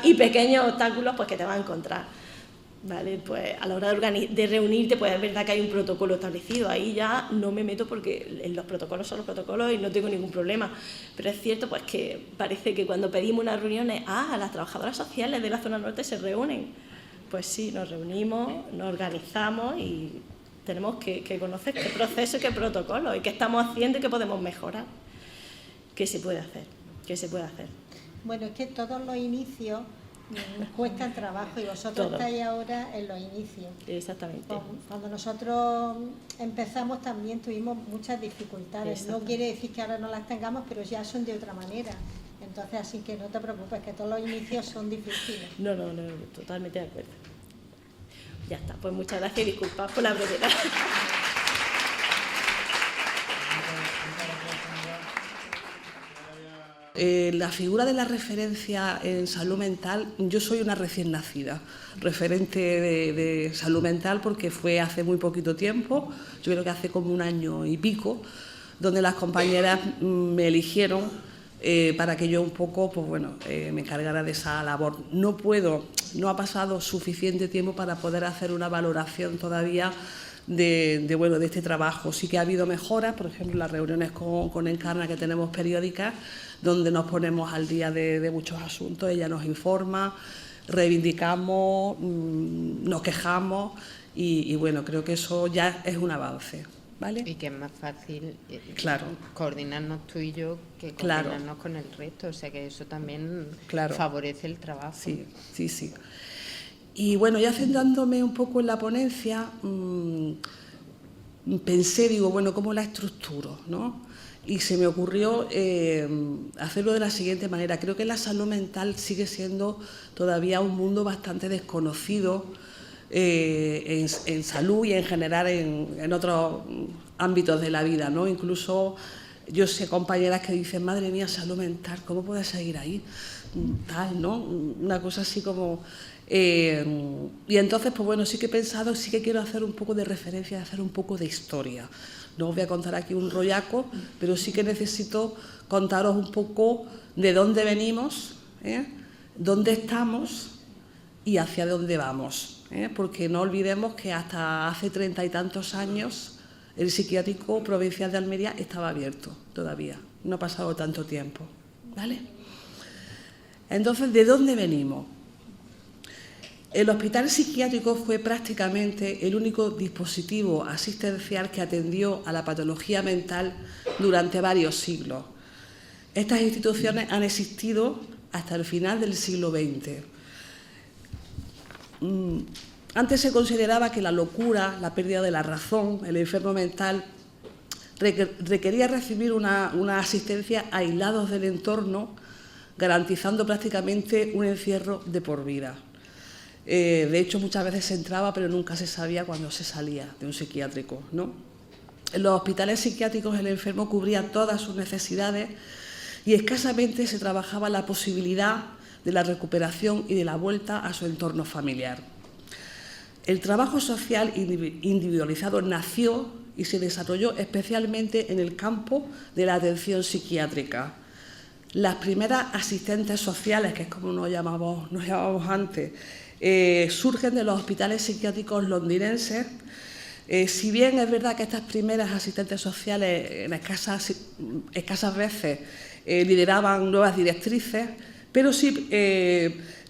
y pequeños obstáculos pues que te vas a encontrar. Vale, pues a la hora de reunirte, pues es verdad que hay un protocolo establecido, ahí ya no me meto porque los protocolos son los protocolos y no tengo ningún problema, pero es cierto pues que parece que cuando pedimos unas reuniones, las trabajadoras sociales de la zona norte se reúnen. Pues sí, nos reunimos, nos organizamos y tenemos que conocer qué proceso y qué protocolo y qué estamos haciendo y qué podemos mejorar, qué se puede hacer. Bueno, es que todos los inicios cuestan trabajo y vosotros Todo. estáis ahora en los inicios. Exactamente. Cuando nosotros empezamos también tuvimos muchas dificultades. No quiere decir que ahora no las tengamos, pero ya son de otra manera. Entonces, así que no te preocupes, que todos los inicios son difíciles. No, totalmente de acuerdo. Ya está, pues muchas gracias y disculpad por la brevedad. La figura de la referencia en salud mental, yo soy una recién nacida, referente de salud mental porque fue hace muy poquito tiempo, yo creo que hace como un año y pico, donde las compañeras me eligieron para que yo un poco, pues bueno, me encargara de esa labor. No ha pasado suficiente tiempo para poder hacer una valoración todavía de este trabajo. Sí que ha habido mejoras, por ejemplo, las reuniones con Encarna que tenemos periódicas, donde nos ponemos al día de muchos asuntos, ella nos informa, reivindicamos, nos quejamos y bueno, creo que eso ya es un avance. ¿Vale? Y que es más fácil claro. coordinarnos tú y yo que coordinarnos con el resto, o sea que eso también favorece el trabajo. Sí. Y bueno, ya centrándome un poco en la ponencia, pensé, digo, bueno, ¿cómo la estructuro?, ¿no? Y se me ocurrió hacerlo de la siguiente manera. Creo que la salud mental sigue siendo todavía un mundo bastante desconocido en salud y en general en otros ámbitos de la vida, ¿no? Incluso yo sé compañeras que dicen, madre mía, salud mental, ¿cómo puedes seguir ahí? Tal, ¿no? Una cosa así como... y entonces, pues bueno, sí que he pensado, sí que quiero hacer un poco de referencia, hacer un poco de historia. No os voy a contar aquí un rollaco, pero sí que necesito contaros un poco de dónde venimos, dónde estamos y hacia dónde vamos. Porque no olvidemos que hasta hace 30 y tantos años el psiquiátrico provincial de Almería estaba abierto todavía, no ha pasado tanto tiempo, ¿vale? Entonces, ¿de dónde venimos? El hospital psiquiátrico fue prácticamente el único dispositivo asistencial que atendió a la patología mental durante varios siglos. Estas instituciones han existido hasta el final del siglo XX. Antes se consideraba que la locura, la pérdida de la razón, el enfermo mental, requería recibir una asistencia aislados del entorno, garantizando prácticamente un encierro de por vida. De hecho, muchas veces se entraba, pero nunca se sabía cuándo se salía de un psiquiátrico, ¿no? En los hospitales psiquiátricos el enfermo cubría todas sus necesidades y escasamente se trabajaba la posibilidad de la recuperación y de la vuelta a su entorno familiar. El trabajo social individualizado nació y se desarrolló especialmente en el campo de la atención psiquiátrica. Las primeras asistentes sociales, que es como nos llamábamos antes, surgen de los hospitales psiquiátricos londinenses. Si bien es verdad que estas primeras asistentes sociales en escasas veces lideraban nuevas directrices, pero sí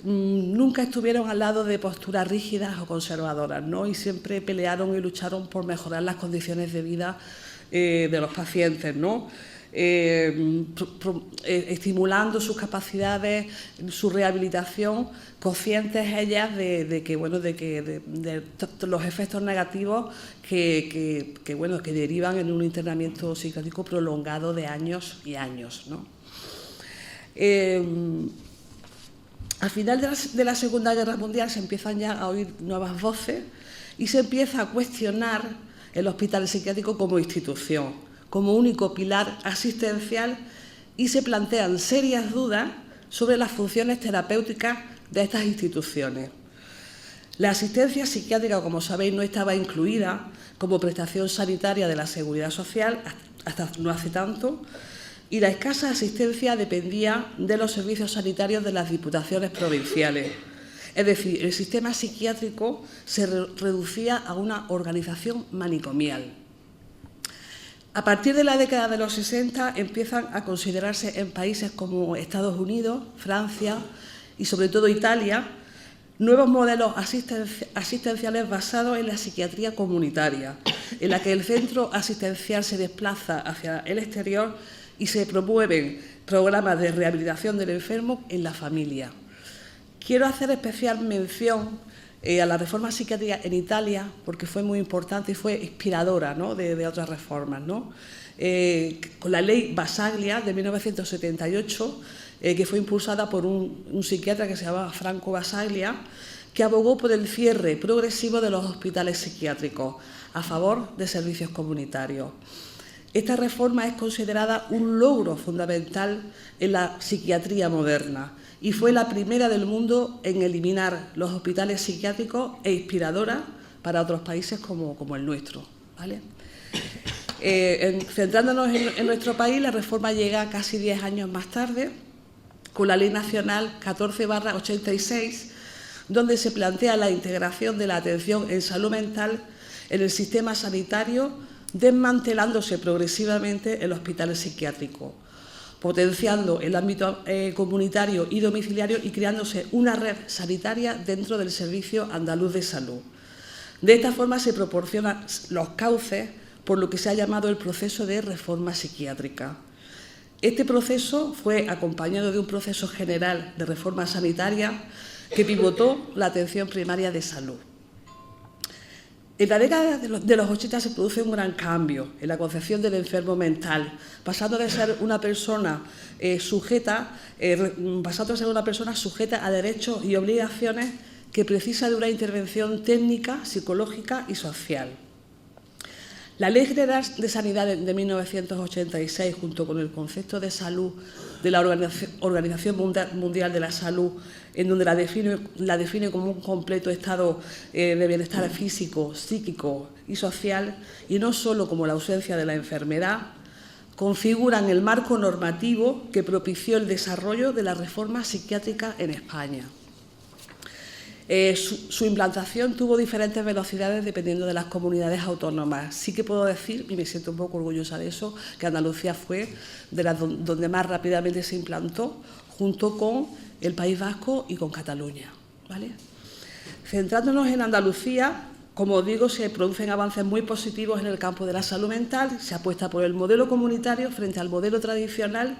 nunca estuvieron al lado de posturas rígidas o conservadoras, ¿no? Y siempre pelearon y lucharon por mejorar las condiciones de vida de los pacientes, ¿no? Estimulando sus capacidades, su rehabilitación, conscientes ellas de los efectos negativos que derivan en un internamiento psiquiátrico prolongado de años y años, ¿no? Al final de la Segunda Guerra Mundial se empiezan ya a oír nuevas voces y se empieza a cuestionar el hospital psiquiátrico como institución, como único pilar asistencial, y se plantean serias dudas sobre las funciones terapéuticas de estas instituciones. La asistencia psiquiátrica, como sabéis, no estaba incluida como prestación sanitaria de la Seguridad Social hasta no hace tanto, y la escasa asistencia dependía de los servicios sanitarios de las diputaciones provinciales. Es decir, el sistema psiquiátrico se reducía a una organización manicomial. A partir de la década de los 60 empiezan a considerarse en países como Estados Unidos, Francia y sobre todo Italia nuevos modelos asistenciales basados en la psiquiatría comunitaria, en la que el centro asistencial se desplaza hacia el exterior y se promueven programas de rehabilitación del enfermo en la familia. Quiero hacer especial mención a la reforma psiquiátrica en Italia, porque fue muy importante y fue inspiradora, ¿no?, de otras reformas, ¿no? Con la ley Basaglia de 1978, que fue impulsada por un psiquiatra que se llamaba Franco Basaglia, que abogó por el cierre progresivo de los hospitales psiquiátricos a favor de servicios comunitarios. Esta reforma es considerada un logro fundamental en la psiquiatría moderna y fue la primera del mundo en eliminar los hospitales psiquiátricos e inspiradora para otros países como el nuestro, ¿vale? Centrándonos en nuestro país, la reforma llega casi 10 años más tarde, con la Ley Nacional 14/86, donde se plantea la integración de la atención en salud mental en el sistema sanitario, desmantelándose progresivamente el hospital psiquiátrico, potenciando el ámbito comunitario y domiciliario y creándose una red sanitaria dentro del Servicio Andaluz de Salud. De esta forma se proporcionan los cauces por lo que se ha llamado el proceso de reforma psiquiátrica. Este proceso fue acompañado de un proceso general de reforma sanitaria que pivotó la atención primaria de salud. En la década de los 80 se produce un gran cambio en la concepción del enfermo mental, pasando de ser una persona sujeta a derechos y obligaciones que precisa de una intervención técnica, psicológica y social. La Ley General de Sanidad de 1986, junto con el concepto de salud de la Organización Mundial de la Salud, en donde la define como un completo estado de bienestar físico, psíquico y social, y no solo como la ausencia de la enfermedad, configuran el marco normativo que propició el desarrollo de la reforma psiquiátrica en España. Su implantación tuvo diferentes velocidades dependiendo de las comunidades autónomas. Sí que puedo decir, y me siento un poco orgullosa de eso, que Andalucía fue de las donde más rápidamente se implantó, junto con el País Vasco y con Cataluña, ¿vale? Centrándonos en Andalucía, como digo, se producen avances muy positivos en el campo de la salud mental, se apuesta por el modelo comunitario frente al modelo tradicional,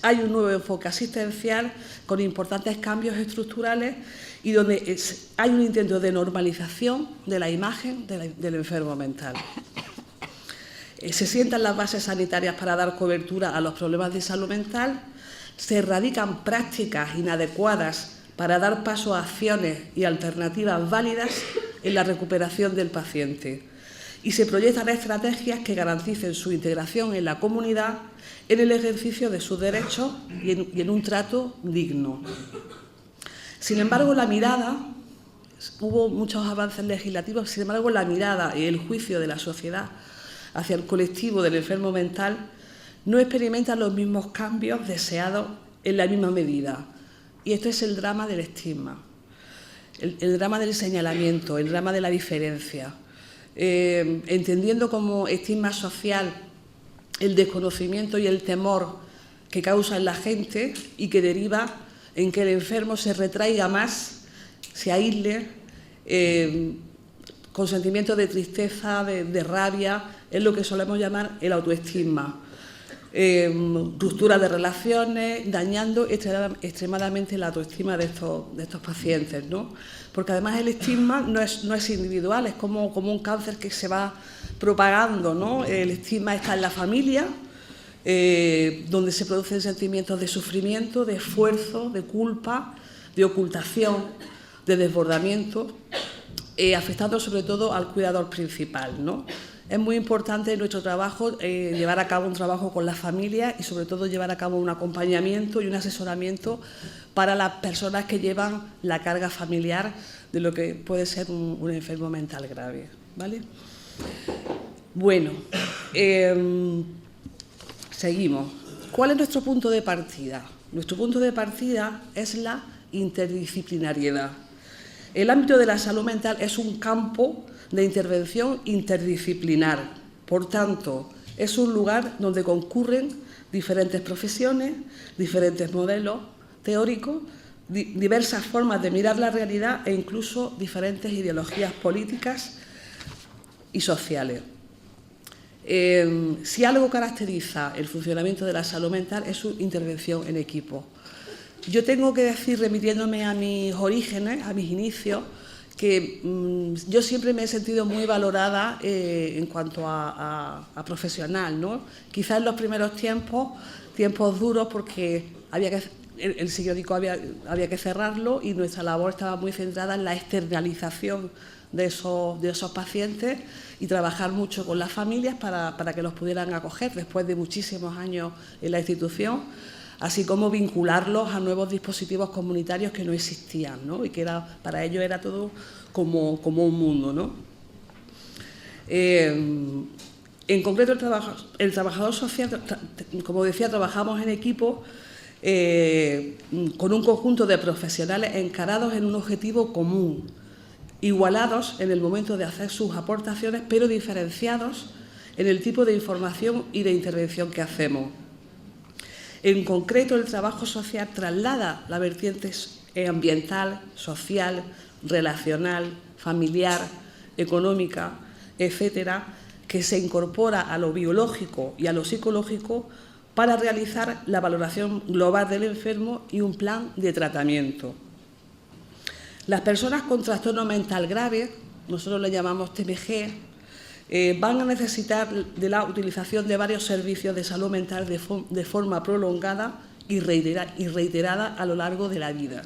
hay un nuevo enfoque asistencial con importantes cambios estructurales y donde hay un intento de normalización de la imagen del enfermo mental. Se sientan las bases sanitarias para dar cobertura a los problemas de salud mental, se erradican prácticas inadecuadas para dar paso a acciones y alternativas válidas en la recuperación del paciente y se proyectan estrategias que garanticen su integración en la comunidad en el ejercicio de sus derechos y en un trato digno. Sin embargo, hubo muchos avances legislativos, sin embargo, la mirada y el juicio de la sociedad hacia el colectivo del enfermo mental no experimentan los mismos cambios deseados en la misma medida. Y esto es el drama del estigma, el drama del señalamiento, el drama de la diferencia. Entendiendo como estigma social el desconocimiento y el temor que causa en la gente y que deriva en que el enfermo se retraiga más, se aísle, con sentimientos de tristeza, de rabia, es lo que solemos llamar el autoestigma. Ruptura de relaciones, dañando extremadamente la autoestima de estos pacientes, ¿no? Porque además el estigma no es individual, es como un cáncer que se va propagando, ¿no? El estigma está en la familia, donde se producen sentimientos de sufrimiento, de esfuerzo, de culpa, de ocultación, de desbordamiento, afectando sobre todo al cuidador principal, ¿no? Es muy importante en nuestro trabajo llevar a cabo un trabajo con las familias y sobre todo llevar a cabo un acompañamiento y un asesoramiento para las personas que llevan la carga familiar de lo que puede ser un enfermo mental grave, ¿vale? Bueno, seguimos. ¿Cuál es nuestro punto de partida? Nuestro punto de partida es la interdisciplinariedad. El ámbito de la salud mental es un campo de intervención interdisciplinar. Por tanto, es un lugar donde concurren diferentes profesiones, diferentes modelos teóricos, diversas formas de mirar la realidad e incluso diferentes ideologías políticas y sociales. Si algo caracteriza el funcionamiento de la salud mental es su intervención en equipo. Yo tengo que decir, remitiéndome a mis orígenes, a mis inicios, que yo siempre me he sentido muy valorada en cuanto a profesional, ¿no? Quizás en los primeros tiempos duros, porque el psiquiátrico había que cerrarlo y nuestra labor estaba muy centrada en la externalización de esos pacientes y trabajar mucho con las familias para que los pudieran acoger después de muchísimos años en la institución, así como vincularlos a nuevos dispositivos comunitarios que no existían, ¿no? Y que para ellos era todo como un mundo, ¿no? En concreto, el trabajador social, como decía, trabajamos en equipo con un conjunto de profesionales encarados en un objetivo común, igualados en el momento de hacer sus aportaciones, pero diferenciados en el tipo de información y de intervención que hacemos. En concreto, el trabajo social traslada la vertiente ambiental, social, relacional, familiar, económica, etcétera, que se incorpora a lo biológico y a lo psicológico para realizar la valoración global del enfermo y un plan de tratamiento. Las personas con trastorno mental grave, nosotros le llamamos TMG, van a necesitar de la utilización de varios servicios de salud mental de forma prolongada y reiterada a lo largo de la vida.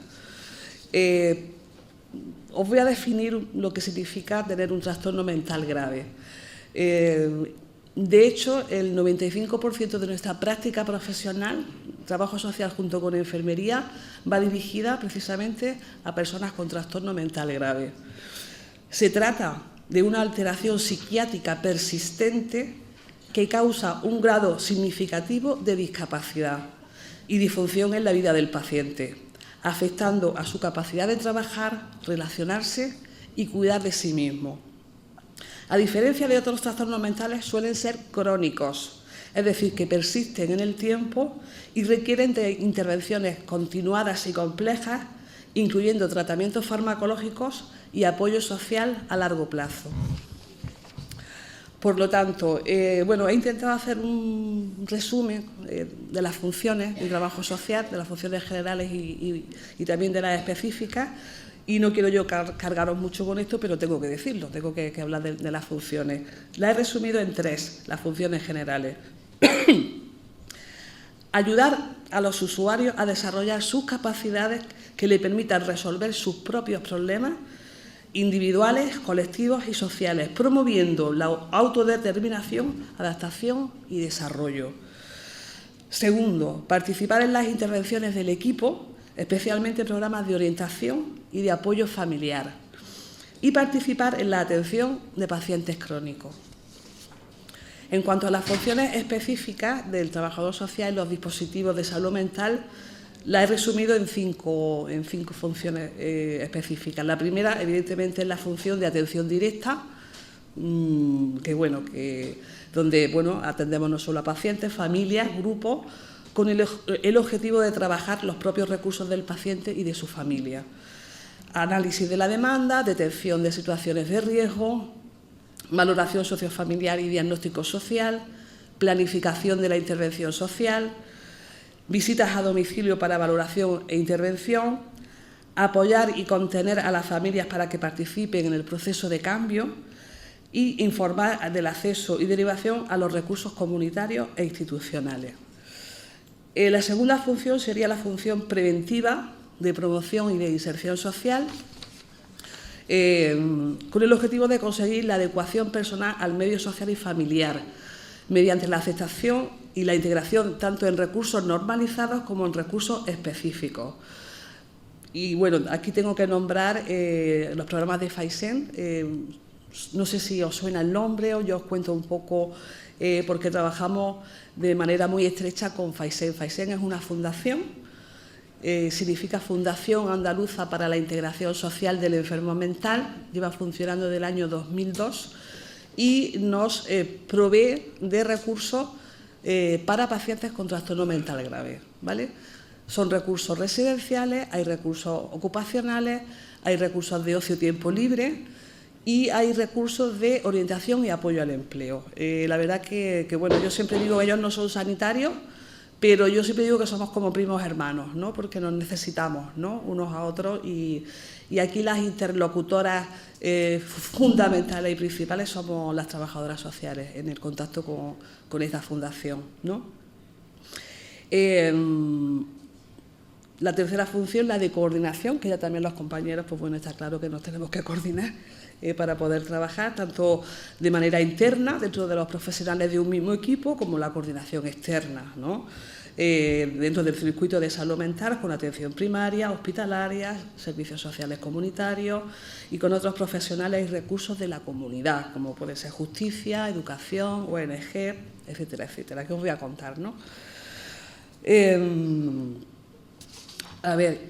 Os voy a definir lo que significa tener un trastorno mental grave. De hecho, el 95% de nuestra práctica profesional, trabajo social junto con enfermería, va dirigida precisamente a personas con trastorno mental grave. Se trata de una alteración psiquiátrica persistente que causa un grado significativo de discapacidad y disfunción en la vida del paciente, afectando a su capacidad de trabajar, relacionarse y cuidar de sí mismo. A diferencia de otros trastornos mentales, suelen ser crónicos, es decir, que persisten en el tiempo y requieren de intervenciones continuadas y complejas, incluyendo tratamientos farmacológicos y apoyo social a largo plazo. Por lo tanto, he intentado hacer un resumen de las funciones del trabajo social, de las funciones generales y también de las específicas. Y no quiero yo cargaros mucho con esto, pero tengo que decirlo, tengo que hablar de las funciones. La he resumido en 3, las funciones generales. Ayudar a los usuarios a desarrollar sus capacidades que le permitan resolver sus propios problemas individuales, colectivos y sociales, promoviendo la autodeterminación, adaptación y desarrollo. Segundo, participar en las intervenciones del equipo, especialmente programas de orientación y de apoyo familiar, y participar en la atención de pacientes crónicos. En cuanto a las funciones específicas del trabajador social y los dispositivos de salud mental, la he resumido en cinco funciones específicas. La primera, evidentemente, es la función de atención directa, donde atendemos no solo a pacientes, familias, grupos, con el objetivo de trabajar los propios recursos del paciente y de su familia. Análisis de la demanda, detección de situaciones de riesgo, valoración sociofamiliar y diagnóstico social, planificación de la intervención social, visitas a domicilio para valoración e intervención, apoyar y contener a las familias para que participen en el proceso de cambio y informar del acceso y derivación a los recursos comunitarios e institucionales. La segunda función sería la función preventiva de promoción y de inserción social, con el objetivo de conseguir la adecuación personal al medio social y familiar, mediante la aceptación y la integración tanto en recursos normalizados como en recursos específicos. Y aquí tengo que nombrar los programas de Faisen. No sé si os suena el nombre o yo os cuento un poco, porque trabajamos de manera muy estrecha con Faisen. Faisen es una fundación, significa Fundación Andaluza para la Integración Social del Enfermo Mental, lleva funcionando desde el año 2002 y nos provee de recursos para pacientes con trastorno mental grave, ¿vale? Son recursos residenciales, hay recursos ocupacionales, hay recursos de ocio y tiempo libre y hay recursos de orientación y apoyo al empleo. La verdad que yo siempre digo que ellos no son sanitarios, pero yo siempre digo que somos como primos hermanos, ¿no? Porque nos necesitamos, ¿no? Unos a otros y aquí las interlocutoras fundamentales y principales somos las trabajadoras sociales en el contacto con esta fundación, ¿no? La tercera función, la de coordinación, que ya también los compañeros, está claro que nos tenemos que coordinar para poder trabajar tanto de manera interna dentro de los profesionales de un mismo equipo como la coordinación externa, ¿no? Dentro del circuito de salud mental con atención primaria, hospitalaria, servicios sociales comunitarios y con otros profesionales y recursos de la comunidad, como puede ser justicia, educación, ONG, etcétera, etcétera, que os voy a contar, ¿no? A ver,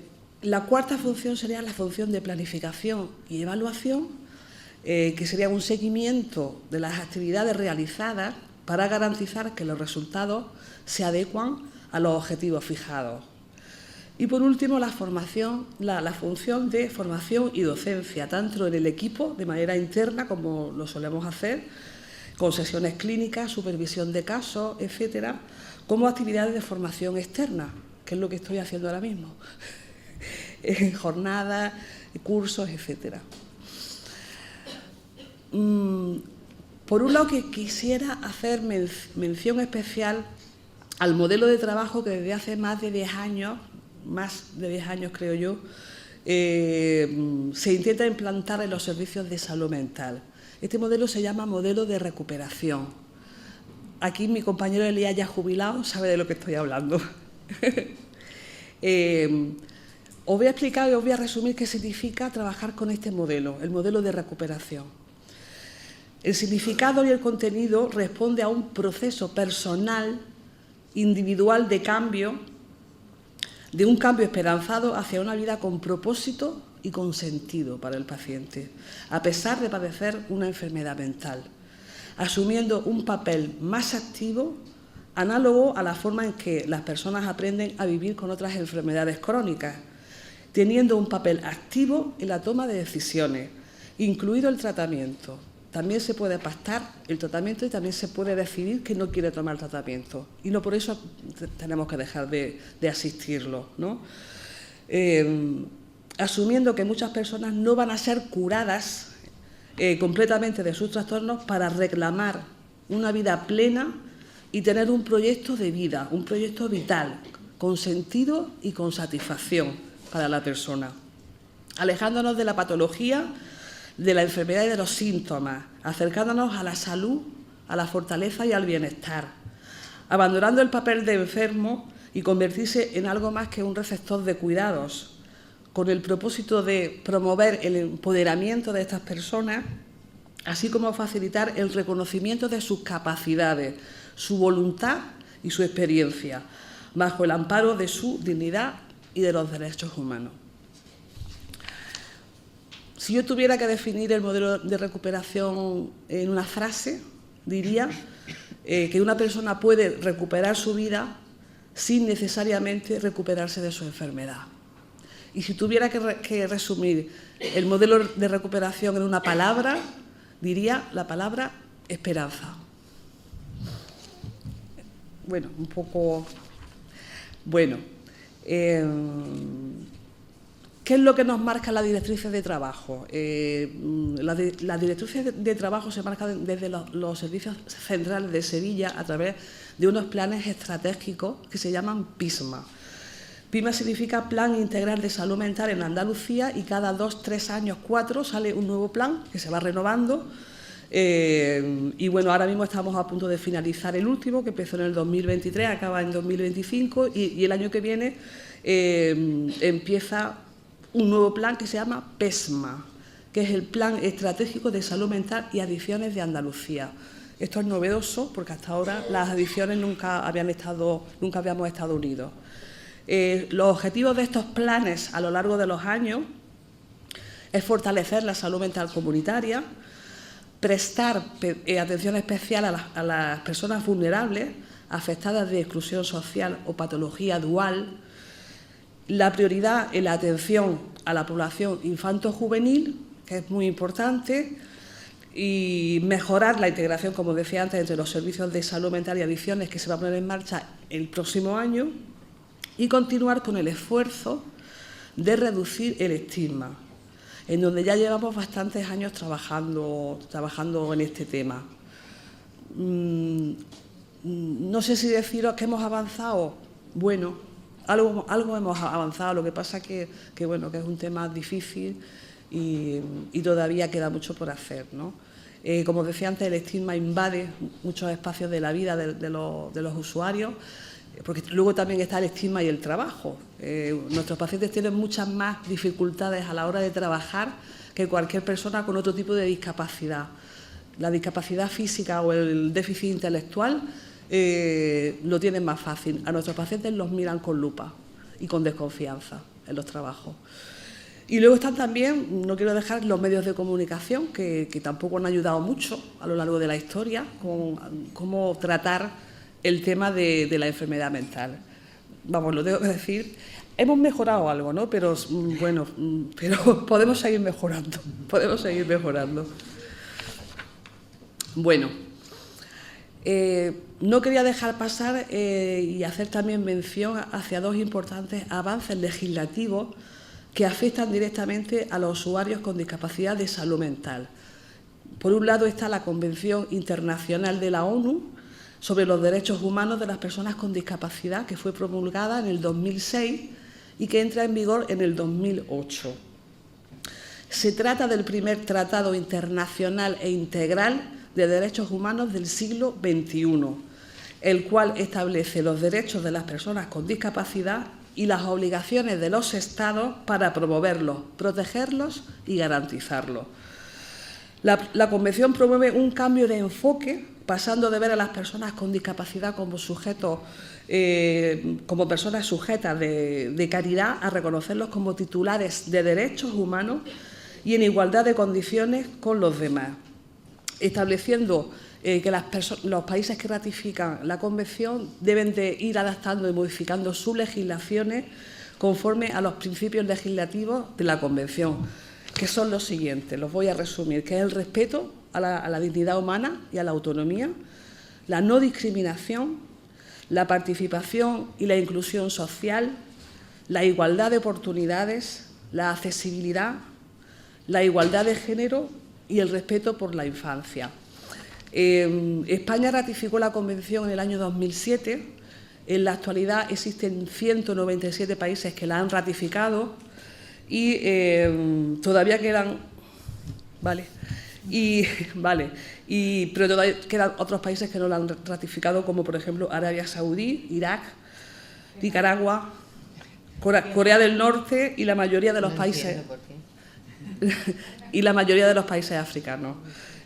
la cuarta función sería la función de planificación y evaluación, que sería un seguimiento de las actividades realizadas para garantizar que los resultados se adecuan a los objetivos fijados. Y por último, la función de formación y docencia, tanto en el equipo de manera interna, como lo solemos hacer, con sesiones clínicas, supervisión de casos, etcétera, como actividades de formación externa, que es lo que estoy haciendo ahora mismo, en jornadas, cursos, etcétera. Por un lado, que quisiera hacer mención especial al modelo de trabajo que desde hace más de 10 años creo yo, se intenta implantar en los servicios de salud mental. Este modelo se llama modelo de recuperación. Aquí mi compañero Elías, ya jubilado, sabe de lo que estoy hablando. Os voy a explicar y os voy a resumir qué significa trabajar con este modelo, el modelo de recuperación. El significado y el contenido responde a un proceso personal, individual de cambio, de un cambio esperanzado hacia una vida con propósito y con sentido para el paciente, a pesar de padecer una enfermedad mental, asumiendo un papel más activo, análogo a la forma en que las personas aprenden a vivir con otras enfermedades crónicas, teniendo un papel activo en la toma de decisiones, incluido el tratamiento. También se puede pactar el tratamiento y también se puede decidir que no quiere tomar tratamiento. Y no por eso tenemos que dejar de asistirlo, ¿no? Asumiendo que muchas personas no van a ser curadas completamente de sus trastornos para reclamar una vida plena y tener un proyecto de vida, un proyecto vital, con sentido y con satisfacción para la persona. Alejándonos de la patología, de la enfermedad y de los síntomas, acercándonos a la salud, a la fortaleza y al bienestar, abandonando el papel de enfermo y convertirse en algo más que un receptor de cuidados, con el propósito de promover el empoderamiento de estas personas, así como facilitar el reconocimiento de sus capacidades, su voluntad y su experiencia, bajo el amparo de su dignidad y de los derechos humanos. Si yo tuviera que definir el modelo de recuperación en una frase, diría que una persona puede recuperar su vida sin necesariamente recuperarse de su enfermedad. Y si tuviera que resumir el modelo de recuperación en una palabra, diría la palabra esperanza. Bueno, un poco... Bueno... ¿Qué es lo que nos marca las directrices de trabajo? Las directrices de trabajo se marcan desde los servicios centrales de Sevilla a través de unos planes estratégicos que se llaman PISMA. PISMA significa Plan Integral de Salud Mental en Andalucía, y cada 2, 3 años, 4 sale un nuevo plan que se va renovando. Y bueno, ahora mismo estamos a punto de finalizar el último, que empezó en el 2023, acaba en 2025, y el año que viene empieza un nuevo plan que se llama PESMA, que es el Plan Estratégico de Salud Mental y Adicciones de Andalucía. Esto es novedoso porque hasta ahora las adicciones nunca habíamos estado unidos. Los objetivos de estos planes a lo largo de los años es fortalecer la salud mental comunitaria, prestar atención especial a las personas vulnerables, afectadas de exclusión social o patología dual, la prioridad en la atención a la población infanto-juvenil, que es muy importante, y mejorar la integración, como decía antes, entre los servicios de salud mental y adicciones, que se va a poner en marcha el próximo año, y continuar con el esfuerzo de reducir el estigma, en donde ya llevamos bastantes años trabajando en este tema. No sé si deciros que hemos avanzado. Bueno, algo hemos avanzado, lo que pasa que bueno, que es un tema difícil y todavía queda mucho por hacer, ¿no? Como decía antes, el estigma invade muchos espacios de la vida de los usuarios, porque luego también está el estigma y el trabajo. Nuestros pacientes tienen muchas más dificultades a la hora de trabajar que cualquier persona con otro tipo de discapacidad. La discapacidad física o el déficit intelectual lo tienen más fácil. A nuestros pacientes los miran con lupa y con desconfianza en los trabajos. Y luego están también, no quiero dejar, los medios de comunicación, que tampoco han ayudado mucho a lo largo de la historia con cómo tratar el tema de la enfermedad mental. Vamos, lo tengo que decir, hemos mejorado algo, ¿no? Pero bueno, pero podemos seguir mejorando, Bueno, no quería dejar pasar y hacer también mención hacia dos importantes avances legislativos que afectan directamente a los usuarios con discapacidad de salud mental. Por un lado está la Convención Internacional de la ONU sobre los Derechos Humanos de las Personas con Discapacidad, que fue promulgada en el 2006 y que entra en vigor en el 2008. Se trata del primer tratado internacional e integral de derechos humanos del siglo XXI, el cual establece los derechos de las personas con discapacidad y las obligaciones de los Estados para promoverlos, protegerlos y garantizarlos. La Convención promueve un cambio de enfoque, pasando de ver a las personas con discapacidad como sujetos, como personas sujetas de caridad, a reconocerlos como titulares de derechos humanos y en igualdad de condiciones con los demás, estableciendo que los países que ratifican la Convención deben de ir adaptando y modificando sus legislaciones conforme a los principios legislativos de la Convención, que son los siguientes, los voy a resumir, que es el respeto a la dignidad humana y a la autonomía, la no discriminación, la participación y la inclusión social, la igualdad de oportunidades, la accesibilidad, la igualdad de género y el respeto por la infancia. España ratificó la Convención en el año 2007. En la actualidad existen 197 países que la han ratificado y todavía quedan... pero todavía quedan otros países que no la han ratificado, como por ejemplo Arabia Saudí, Irak, Nicaragua, Corea del Norte y la mayoría de los países... y la mayoría de los países africanos.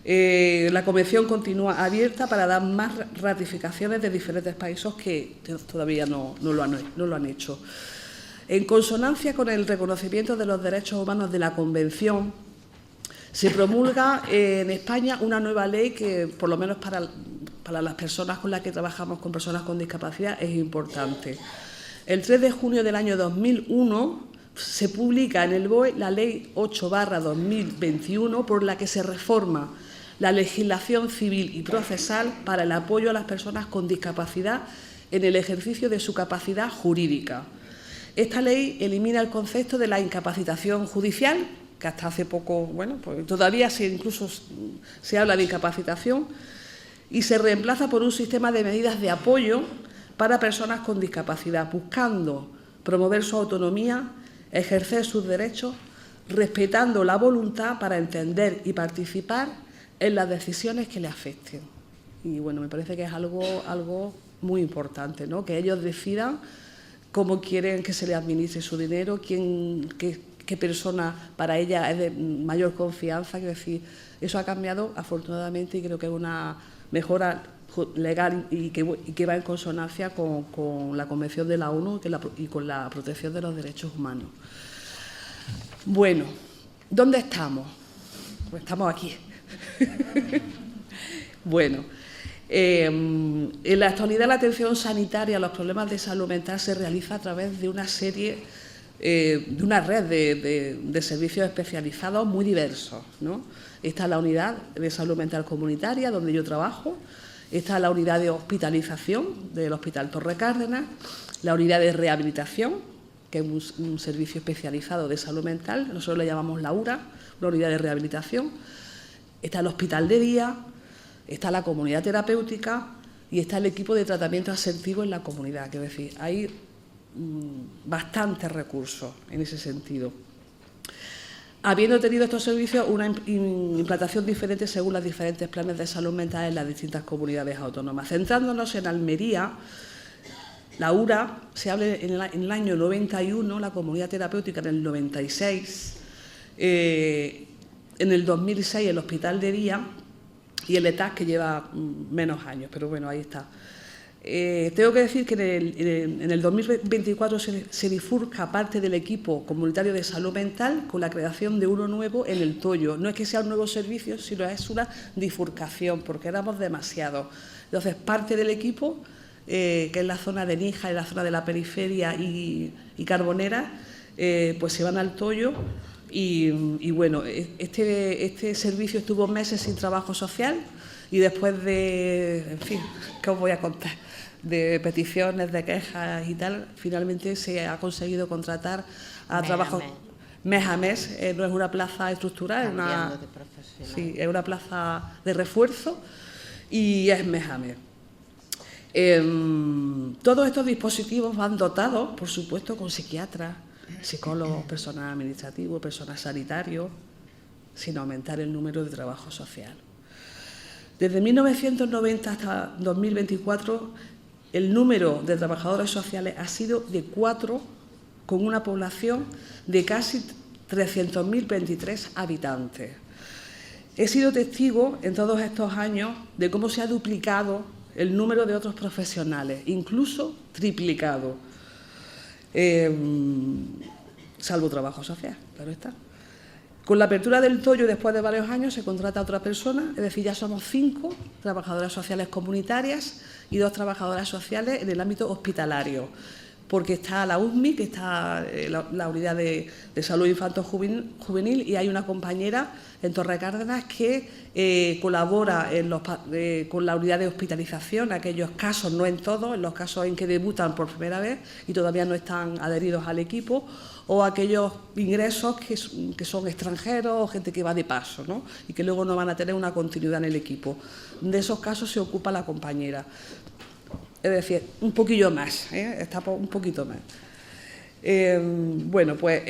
La Convención continúa abierta para dar más ratificaciones de diferentes países que todavía no lo han hecho. En consonancia con el reconocimiento de los derechos humanos de la Convención, se promulga en España una nueva ley que, por lo menos para las personas con las que trabajamos, con personas con discapacidad, es importante. El 3 de junio del año 2001 se publica en el BOE la Ley 8/2021, por la que se reforma la legislación civil y procesal para el apoyo a las personas con discapacidad en el ejercicio de su capacidad jurídica. Esta ley elimina el concepto de la incapacitación judicial, que hasta hace poco, bueno, pues todavía incluso se habla de incapacitación, y se reemplaza por un sistema de medidas de apoyo para personas con discapacidad, buscando promover su autonomía, ejercer sus derechos, respetando la voluntad para entender y participar en las decisiones que le afecten. Y bueno, me parece que es algo muy importante, ¿no? Que ellos decidan cómo quieren que se les administre su dinero, qué persona para ella es de mayor confianza. Quiero decir, eso ha cambiado afortunadamente y creo que es una mejora legal y que va en consonancia con la Convención de la ONU y con la protección de los derechos humanos. Bueno, ¿dónde estamos? Pues estamos aquí. Bueno, en la actualidad la atención sanitaria a los problemas de salud mental se realiza a través de una serie, de una red de servicios especializados muy diversos, ¿no? Está la unidad de salud mental comunitaria, donde yo trabajo, está la unidad de hospitalización del Hospital Torre Cárdenas, la unidad de rehabilitación, que es un servicio especializado de salud mental, nosotros le llamamos la URA, una unidad de rehabilitación. Está el hospital de día, está la comunidad terapéutica y está el equipo de tratamiento asertivo en la comunidad. Es decir, hay bastantes recursos en ese sentido. habiendo tenido estos servicios una implantación diferente según los diferentes planes de salud mental en las distintas comunidades autónomas. Centrándonos en Almería, la URA se habla en el año 91, la comunidad terapéutica en el 96, en el 2006 el hospital de día y el ETAC, que lleva menos años, pero bueno, ahí está. Tengo que decir que en el 2024 se bifurca parte del equipo comunitario de salud mental con la creación de uno nuevo en el Toyo. No es que sea un nuevo servicio, sino es una bifurcación, porque éramos demasiados. Entonces, parte del equipo, que es la zona de Níjar, la zona de la periferia y Carbonera, pues se van al Toyo. Y bueno, este servicio estuvo meses sin trabajo social y después de, en fin, ¿qué os voy a contar?, de peticiones, de quejas y tal, finalmente se ha conseguido contratar a trabajo mes a mes. No es una plaza estructural, es una plaza de refuerzo y es mes a mes. Todos estos dispositivos van dotados, por supuesto, con psiquiatras, psicólogos, personal administrativo, personal sanitario, sin aumentar el número de trabajo social. Desde 1990 hasta 2024, el número de trabajadores sociales ha sido de 4, con una población de casi 300.023 habitantes. He sido testigo en todos estos años de cómo se ha duplicado el número de otros profesionales, incluso triplicado, salvo trabajo social, claro está. Con la apertura del Toyo, después de varios años, se contrata a otra persona, es decir, ya somos 5 trabajadoras sociales comunitarias y 2 trabajadoras sociales en el ámbito hospitalario, porque está la USMI, que está la unidad de salud infanto-juvenil, y hay una compañera en Torrecárdenas que colabora con la unidad de hospitalización, aquellos casos, no en todos, en los casos en que debutan por primera vez y todavía no están adheridos al equipo, o aquellos ingresos que son extranjeros o gente que va de paso, ¿no?, y que luego no van a tener una continuidad en el equipo. De esos casos se ocupa la compañera. Es decir, un poquillo más, está un poquito más. Bueno, pues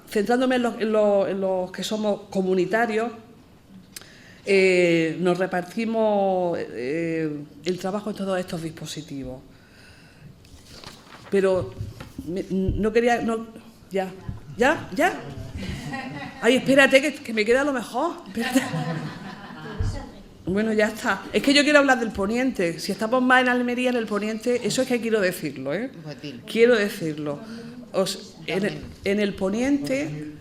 centrándome en los que somos comunitarios, nos repartimos el trabajo en todos estos dispositivos. Pero no quería... ¿Ya? Ay, espérate, que me queda lo mejor. Espérate. Bueno, ya está. Es que yo quiero hablar del poniente. Si estamos más en Almería, en el poniente, eso es que quiero decirlo, Quiero decirlo. En el poniente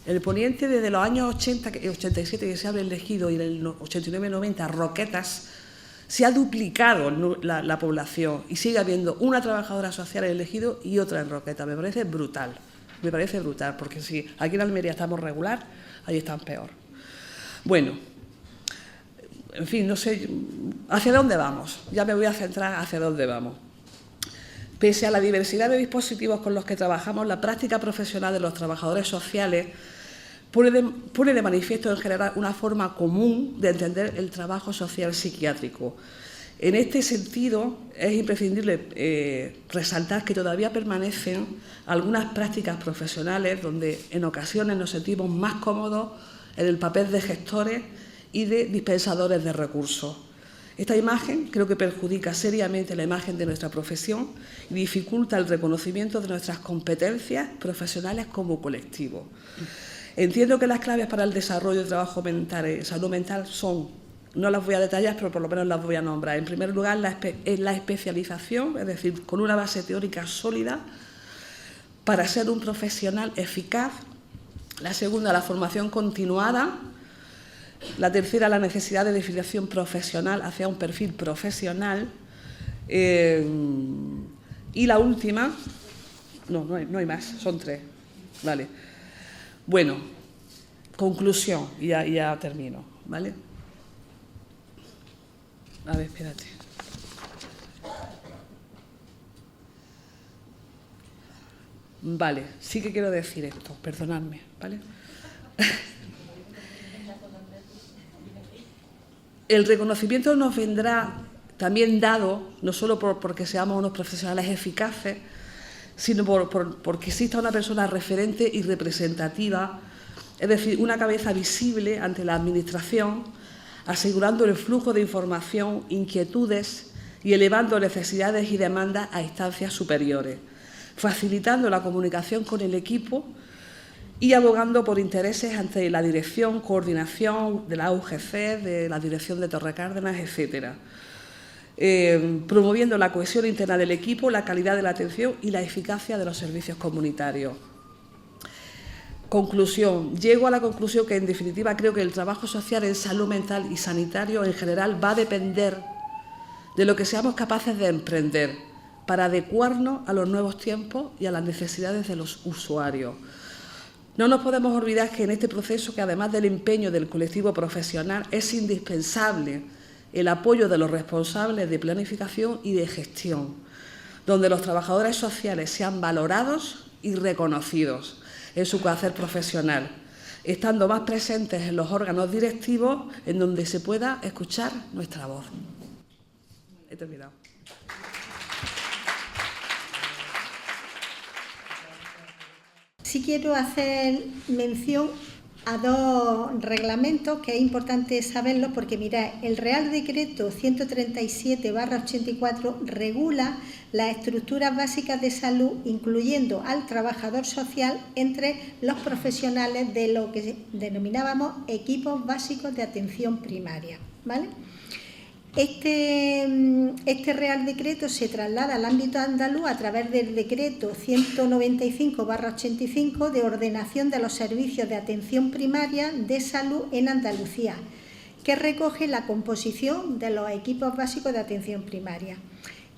desde los años 80, 87 que se ha elegido y en el 89-90, Roquetas, se ha duplicado la población y sigue habiendo una trabajadora social en elegido y otra en Roquetas. Me parece brutal, porque si aquí en Almería estamos regular, ahí están peor. Bueno, en fin, no sé hacia dónde vamos. Ya me voy a centrar hacia dónde vamos. Pese a la diversidad de dispositivos con los que trabajamos, la práctica profesional de los trabajadores sociales pone de manifiesto en general una forma común de entender el trabajo social psiquiátrico. En este sentido, es imprescindible resaltar que todavía permanecen algunas prácticas profesionales donde en ocasiones nos sentimos más cómodos en el papel de gestores y de dispensadores de recursos. Esta imagen creo que perjudica seriamente la imagen de nuestra profesión y dificulta el reconocimiento de nuestras competencias profesionales como colectivo. Entiendo que las claves para el desarrollo del trabajo mental, salud mental, son, no las voy a detallar, pero por lo menos las voy a nombrar. En primer lugar, la especialización, es decir, con una base teórica sólida para ser un profesional eficaz. La segunda, la formación continuada. La tercera, la necesidad de definición profesional hacia un perfil profesional. Y la última, no hay más, son 3. Vale. Bueno, conclusión, y ya termino, ¿vale? A ver, espérate. Vale, sí que quiero decir esto, perdonadme, ¿vale? El reconocimiento nos vendrá también dado, no solo porque seamos unos profesionales eficaces, sino porque exista una persona referente y representativa es decir, una cabeza visible ante la Administración, asegurando el flujo de información, inquietudes y elevando necesidades y demandas a instancias superiores, facilitando la comunicación con el equipo y abogando por intereses ante la dirección, coordinación de la UGC, de la dirección de Torrecárdenas, etcétera. Promoviendo la cohesión interna del equipo, la calidad de la atención y la eficacia de los servicios comunitarios. Conclusión. Llego a la conclusión que, en definitiva, creo que el trabajo social en salud mental y sanitario en general va a depender de lo que seamos capaces de emprender para adecuarnos a los nuevos tiempos y a las necesidades de los usuarios. No nos podemos olvidar que en este proceso, que además del empeño del colectivo profesional, es indispensable el apoyo de los responsables de planificación y de gestión, donde los trabajadores sociales sean valorados y reconocidos en su quehacer profesional, estando más presentes en los órganos directivos en donde se pueda escuchar nuestra voz. He terminado. Sí quiero hacer mención a dos reglamentos que es importante saberlo porque, mirad, el Real Decreto 137/84 regula las estructuras básicas de salud, incluyendo al trabajador social entre los profesionales de lo que denominábamos equipos básicos de atención primaria, ¿vale? Este Real Decreto se traslada al ámbito andaluz a través del Decreto 195/85 de ordenación de los servicios de atención primaria de salud en Andalucía, que recoge la composición de los equipos básicos de atención primaria.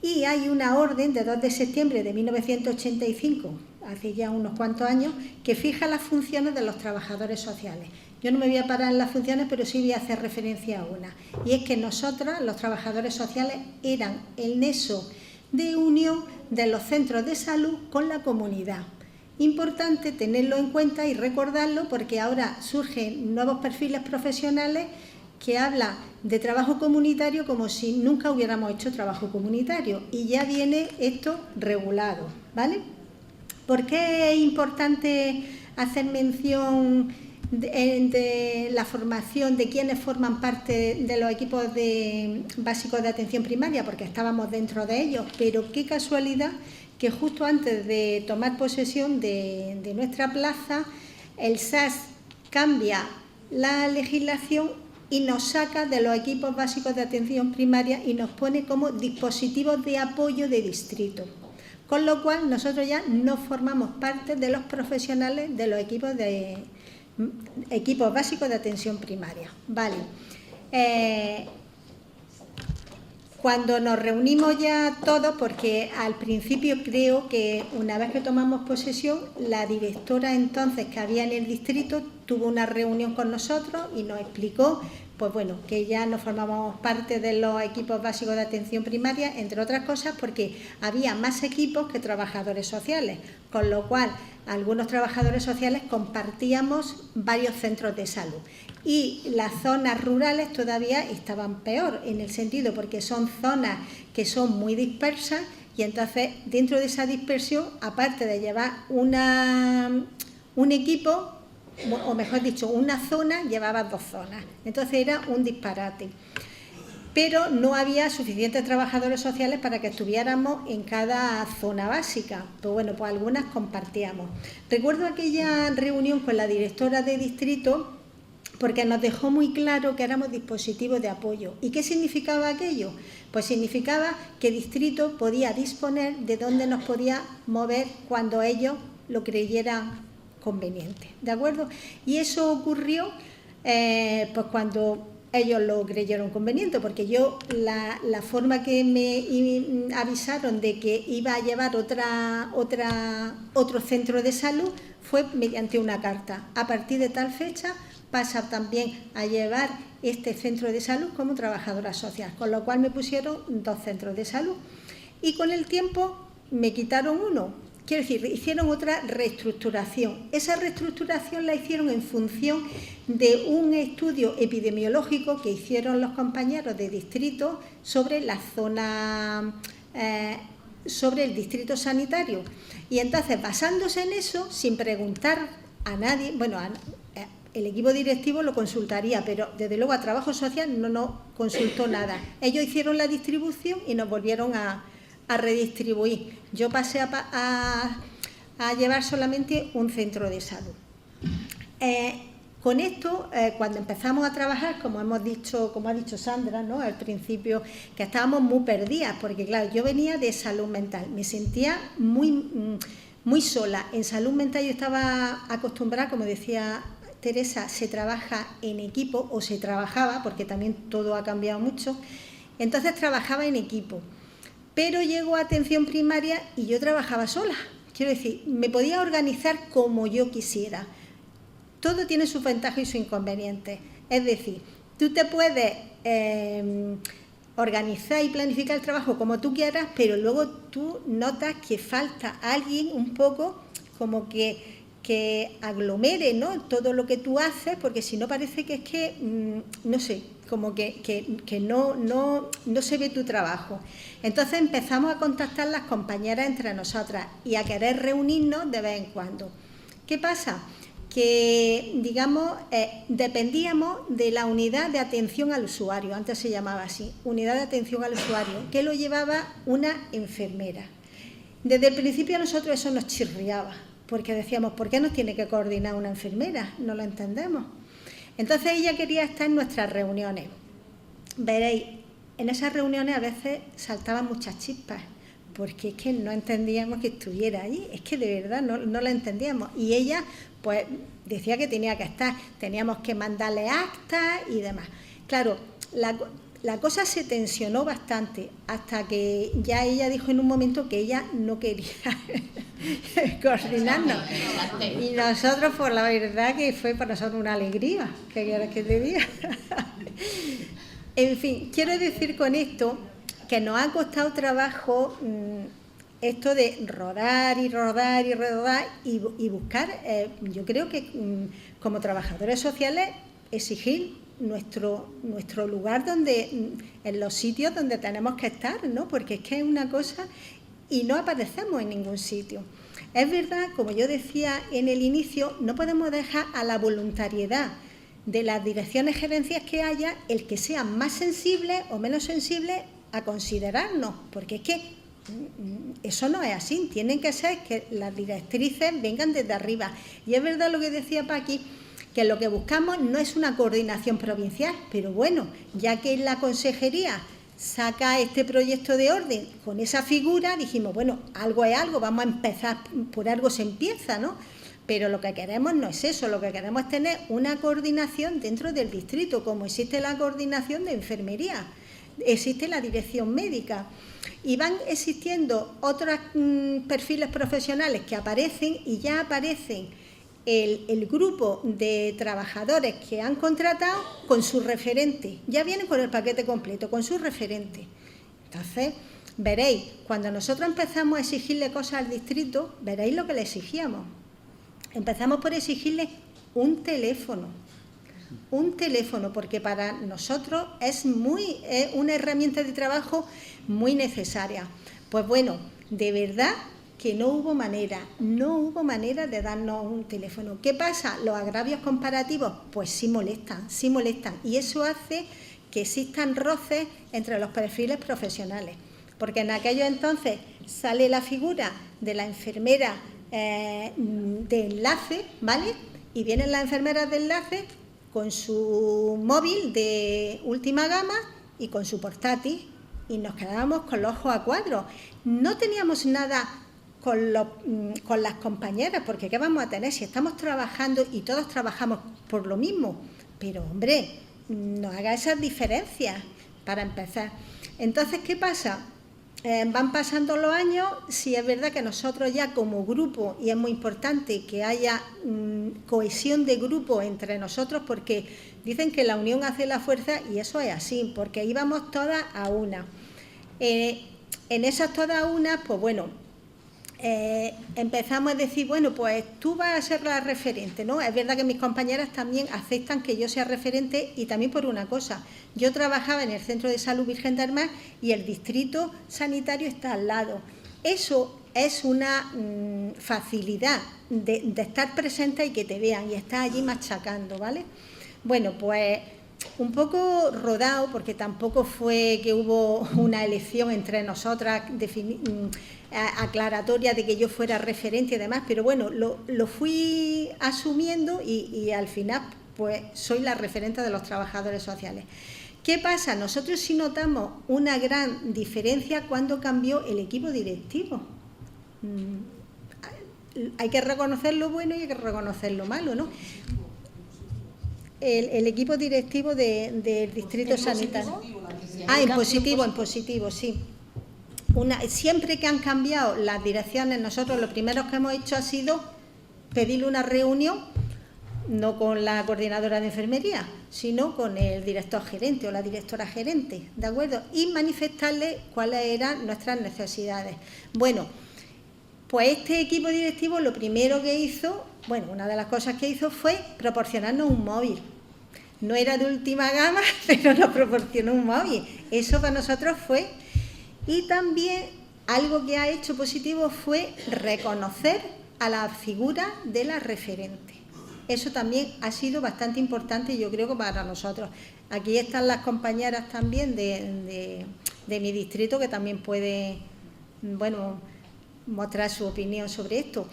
Y hay una orden de 2 de septiembre de 1985, hace ya unos cuantos años, que fija las funciones de los trabajadores sociales. Yo no me voy a parar en las funciones, pero sí voy a hacer referencia a una. Y es que nosotros, los trabajadores sociales, eran el nexo de unión de los centros de salud con la comunidad. Importante tenerlo en cuenta y recordarlo porque ahora surgen nuevos perfiles profesionales que hablan de trabajo comunitario como si nunca hubiéramos hecho trabajo comunitario y ya viene esto regulado, ¿vale? ¿Por qué es importante hacer mención de la formación de quienes forman parte de los equipos básicos de atención primaria? Porque estábamos dentro de ellos, pero qué casualidad que justo antes de tomar posesión de nuestra plaza, el SAS cambia la legislación y nos saca de los equipos básicos de atención primaria y nos pone como dispositivos de apoyo de distrito. Con lo cual nosotros ya no formamos parte de los profesionales de los equipos básicos de atención primaria. Vale. Cuando nos reunimos ya todos, porque al principio creo que una vez que tomamos posesión, la directora entonces que había en el distrito tuvo una reunión con nosotros y nos explicó pues bueno, que ya no formábamos parte de los equipos básicos de atención primaria, entre otras cosas porque había más equipos que trabajadores sociales, con lo cual algunos trabajadores sociales compartíamos varios centros de salud. Y las zonas rurales todavía estaban peor, en el sentido porque son zonas que son muy dispersas y entonces dentro de esa dispersión, aparte de llevar un equipo, o mejor dicho, una zona, llevaba 2 zonas. Entonces era un disparate. Pero no había suficientes trabajadores sociales para que estuviéramos en cada zona básica. Pues bueno, pues algunas compartíamos. Recuerdo aquella reunión con la directora de distrito porque nos dejó muy claro que éramos dispositivos de apoyo. ¿Y qué significaba aquello? Pues significaba que distrito podía disponer de dónde nos podía mover cuando ellos lo creyeran conveniente, ¿de acuerdo? Y eso ocurrió pues cuando ellos lo creyeron conveniente, porque yo la forma que me avisaron de que iba a llevar otro centro de salud fue mediante una carta. A partir de tal fecha pasa también a llevar este centro de salud como trabajadora social, con lo cual me pusieron 2 centros de salud y con el tiempo me quitaron uno. Quiero decir, hicieron otra reestructuración. Esa reestructuración la hicieron en función de un estudio epidemiológico que hicieron los compañeros de distrito sobre la zona, sobre el distrito sanitario. Y entonces, basándose en eso, sin preguntar a nadie, bueno, el equipo directivo lo consultaría, pero desde luego a Trabajo Social no nos consultó nada. Ellos hicieron la distribución y nos volvieron a redistribuir. Yo pasé a llevar solamente un centro de salud. Con esto, cuando empezamos a trabajar, como ha dicho Sandra, ¿no?, al principio, que estábamos muy perdidas, porque claro, yo venía de salud mental, me sentía muy sola. En salud mental yo estaba acostumbrada, como decía Teresa, se trabaja en equipo, o se trabajaba, porque también todo ha cambiado mucho, entonces trabajaba en equipo. Pero llegó a atención primaria y yo trabajaba sola. Quiero decir, me podía organizar como yo quisiera. Todo tiene sus ventajas y sus inconvenientes. Es decir, tú te puedes organizar y planificar el trabajo como tú quieras, pero luego tú notas que falta alguien un poco como que aglomere, ¿no?, todo lo que tú haces, porque si no parece que es que, no sé, como que no se ve tu trabajo. Entonces empezamos a contactar las compañeras entre nosotras y a querer reunirnos de vez en cuando. ¿Qué pasa? Que, digamos, dependíamos de la unidad de atención al usuario, antes se llamaba así, unidad de atención al usuario, que lo llevaba una enfermera. Desde el principio a nosotros eso nos chirriaba, porque decíamos, ¿por qué nos tiene que coordinar una enfermera? No lo entendemos. Entonces ella quería estar en nuestras reuniones. Veréis, en esas reuniones a veces saltaban muchas chispas, porque es que no entendíamos que estuviera allí, es que de verdad no la entendíamos. Y ella pues decía que tenía que estar, teníamos que mandarle actas y demás. Claro, la cosa se tensionó bastante, hasta que ya ella dijo en un momento que ella no quería coordinarnos. Y nosotros, por la verdad, que fue para nosotros una alegría, ¿qué quieres que te diga? En fin, quiero decir con esto que nos ha costado trabajo esto de rodar y rodar y rodar y buscar, yo creo que como trabajadores sociales, exigir nuestro lugar en los sitios donde tenemos que estar, ¿no? Porque es que es una cosa y no aparecemos en ningún sitio. Es verdad, como yo decía en el inicio, no podemos dejar a la voluntariedad de las direcciones gerencias que haya el que sean más sensibles o menos sensibles a considerarnos, porque es que eso no es así, tienen que ser que las directrices vengan desde arriba. Y es verdad lo que decía Paqui, que lo que buscamos no es una coordinación provincial, pero bueno, ya que la consejería saca este proyecto de orden con esa figura, dijimos, bueno, algo es algo, vamos a empezar, por algo se empieza, ¿no? Pero lo que queremos no es eso, lo que queremos es tener una coordinación dentro del distrito, como existe la coordinación de enfermería, existe la dirección médica. Y van existiendo otros perfiles profesionales que aparecen y ya aparecen el grupo de trabajadores que han contratado con su referente. Ya vienen con el paquete completo, con su referente. Entonces, veréis, cuando nosotros empezamos a exigirle cosas al distrito, veréis lo que le exigíamos. Empezamos por exigirle un teléfono, porque para nosotros es una herramienta de trabajo muy necesaria. Pues bueno, de verdad que no hubo manera de darnos un teléfono. ¿Qué pasa? Los agravios comparativos, pues sí molestan, y eso hace que existan roces entre los perfiles profesionales, porque en aquellos entonces sale la figura de la enfermera de enlace, ¿vale? Y vienen las enfermeras de enlace con su móvil de última gama y con su portátil, y nos quedábamos con los ojos a cuadros. No teníamos nada con las compañeras, porque ¿qué vamos a tener si estamos trabajando y todos trabajamos por lo mismo? Pero, hombre, no haga esas diferencias para empezar. Entonces, ¿qué pasa? Van pasando los años, sí es verdad que nosotros ya como grupo, y es muy importante que haya cohesión de grupo entre nosotros, porque dicen que la unión hace la fuerza, y eso es así, porque íbamos todas a una. En esas todas a una, pues bueno, empezamos a decir, bueno, pues tú vas a ser la referente, ¿no? Es verdad que mis compañeras también aceptan que yo sea referente, y también por una cosa, yo trabajaba en el Centro de Salud Virgen del Mar y el distrito sanitario está al lado. Eso es una facilidad de estar presente y que te vean y estar allí machacando, ¿vale? Bueno, pues un poco rodado, porque tampoco fue que hubo una elección entre nosotras aclaratoria de que yo fuera referente y demás, pero bueno, lo fui asumiendo y al final pues soy la referente de los trabajadores sociales. ¿Qué pasa? Nosotros sí notamos una gran diferencia cuando cambió el equipo directivo. Hay que reconocer lo bueno y hay que reconocer lo malo, ¿no? El equipo directivo del distrito sanitario. En positivo, sí. Siempre que han cambiado las direcciones, nosotros lo primero que hemos hecho ha sido pedirle una reunión, no con la coordinadora de enfermería, sino con el director gerente o la directora gerente, ¿de acuerdo? Y manifestarle cuáles eran nuestras necesidades. Bueno, pues este equipo directivo lo primero que hizo, bueno, una de las cosas que hizo fue proporcionarnos un móvil. No era de última gama, pero nos proporcionó un móvil. Eso para nosotros fue... Y también algo que ha hecho positivo fue reconocer a la figura de la referente. Eso también ha sido bastante importante, yo creo que para nosotros. Aquí están las compañeras también de mi distrito que también pueden, bueno, mostrar su opinión sobre esto.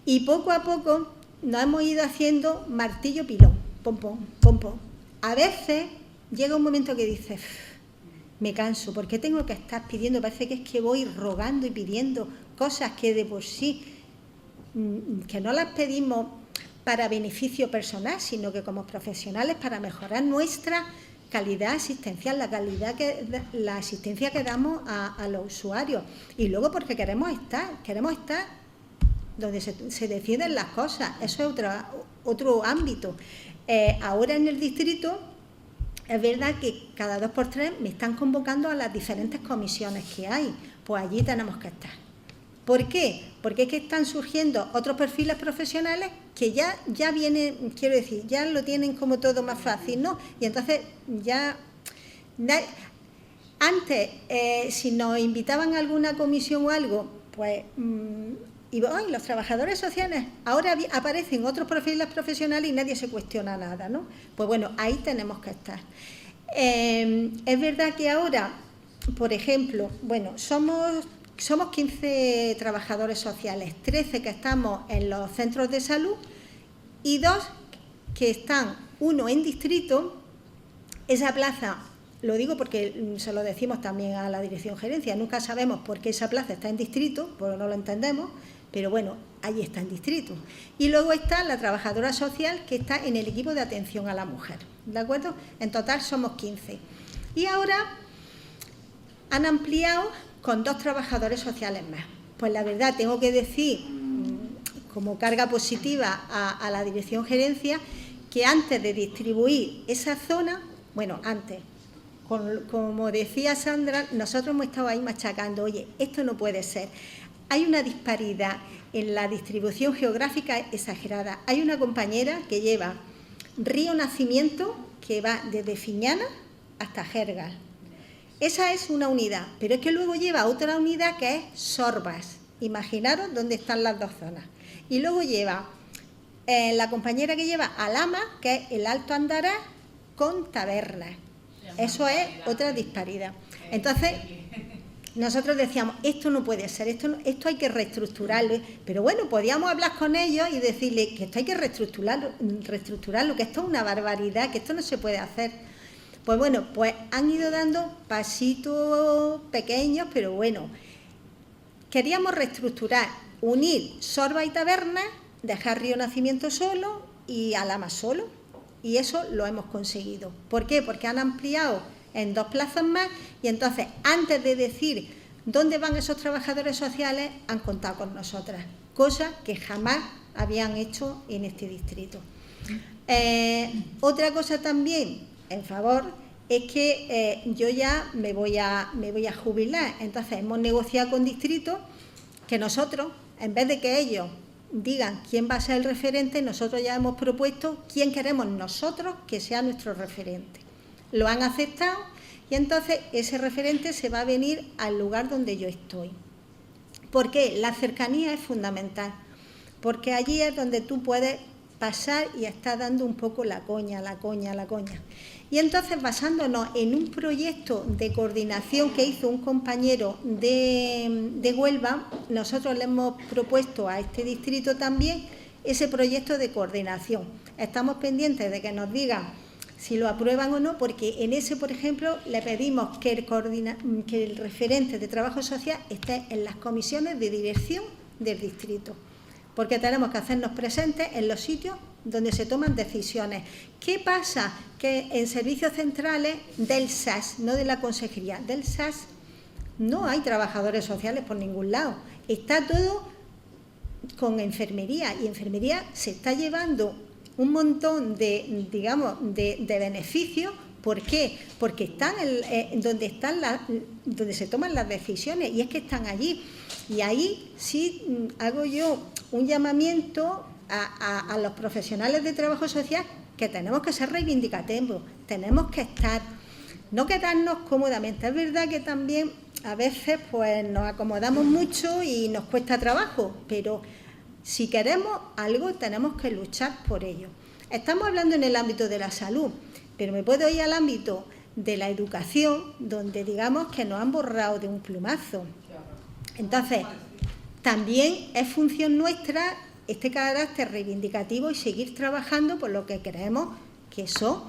Y poco a poco nos hemos ido haciendo martillo pilón, pom, pom, pom, pom. A veces llega un momento que dices, me canso, porque tengo que estar pidiendo, parece que es que voy rogando y pidiendo cosas que de por sí, que no las pedimos para beneficio personal, sino que como profesionales para mejorar nuestra calidad asistencial, la asistencia que damos a los usuarios. Y luego porque queremos estar donde se deciden las cosas. Eso es otro ámbito. Ahora en el distrito es verdad que cada 2 por 3 me están convocando a las diferentes comisiones que hay. Pues allí tenemos que estar. ¿Por qué? Porque es que están surgiendo otros perfiles profesionales que ya vienen, quiero decir, ya lo tienen como todo más fácil, ¿no? Y entonces ya... Antes, si nos invitaban a alguna comisión o algo, pues... Y los trabajadores sociales, ahora aparecen otros perfiles profesionales y nadie se cuestiona nada, ¿no? Pues bueno, ahí tenemos que estar. Es verdad que ahora, por ejemplo, bueno, somos 15 trabajadores sociales, 13 que estamos en los centros de salud y 2 que están, uno en distrito. Esa plaza, lo digo porque se lo decimos también a la dirección gerencia, nunca sabemos por qué esa plaza está en distrito, porque no lo entendemos, pero bueno, ahí está en distrito. Y luego está la trabajadora social que está en el equipo de atención a la mujer, ¿de acuerdo? En total somos 15. Y ahora han ampliado con 2 trabajadores sociales más. Pues la verdad, tengo que decir, como carga positiva a la dirección gerencia, que antes de distribuir esa zona, bueno, antes, como decía Sandra, nosotros hemos estado ahí machacando, oye, esto no puede ser. Hay una disparidad en la distribución geográfica exagerada. Hay una compañera que lleva Río Nacimiento, que va desde Fiñana hasta Jergal. Esa es una unidad, pero es que luego lleva otra unidad que es Sorbas. Imaginaros dónde están las 2 zonas. Y luego lleva la compañera que lleva Alhama, que es el Alto Andarás, con Tabernas. Eso es otra disparidad. Entonces, nosotros decíamos, esto no puede ser, esto hay que reestructurarlo. Pero bueno, podíamos hablar con ellos y decirles que esto hay que reestructurarlo, que esto es una barbaridad, que esto no se puede hacer. Pues bueno, pues han ido dando pasitos pequeños, pero bueno. Queríamos reestructurar, unir Sorba y Tabernas, dejar Río Nacimiento solo y Alhama solo. Y eso lo hemos conseguido. ¿Por qué? Porque han ampliado en 2 plazas más y entonces antes de decir dónde van esos trabajadores sociales han contado con nosotras, cosa que jamás habían hecho en este distrito. Otra cosa también en favor es que yo ya me voy a jubilar, entonces hemos negociado con distrito que nosotros, en vez de que ellos digan quién va a ser el referente, nosotros ya hemos propuesto quién queremos nosotros que sea nuestro referente. Lo han aceptado y entonces ese referente se va a venir al lugar donde yo estoy. ¿Por qué? La cercanía es fundamental, porque allí es donde tú puedes pasar y estar dando un poco la coña. Y entonces, basándonos en un proyecto de coordinación que hizo un compañero de Huelva, nosotros le hemos propuesto a este distrito también ese proyecto de coordinación. Estamos pendientes de que nos digan si lo aprueban o no, porque en ese, por ejemplo, le pedimos que el referente de trabajo social esté en las comisiones de dirección del distrito, porque tenemos que hacernos presentes en los sitios donde se toman decisiones. ¿Qué pasa? Que en servicios centrales del SAS, no de la consejería, del SAS, no hay trabajadores sociales por ningún lado. Está todo con enfermería, y enfermería se está llevando un montón de, digamos, de beneficios. ¿Por qué? Porque están donde se toman las decisiones, y es que están allí. Y ahí sí hago yo un llamamiento a los profesionales de trabajo social, que tenemos que ser reivindicativos, tenemos que estar, no quedarnos cómodamente. Es verdad que también a veces pues nos acomodamos mucho y nos cuesta trabajo, pero si queremos algo tenemos que luchar por ello. Estamos hablando en el ámbito de la salud, pero me puedo ir al ámbito de la educación, donde digamos que nos han borrado de un plumazo. Entonces, también es función nuestra este carácter reivindicativo y seguir trabajando por lo que creemos que son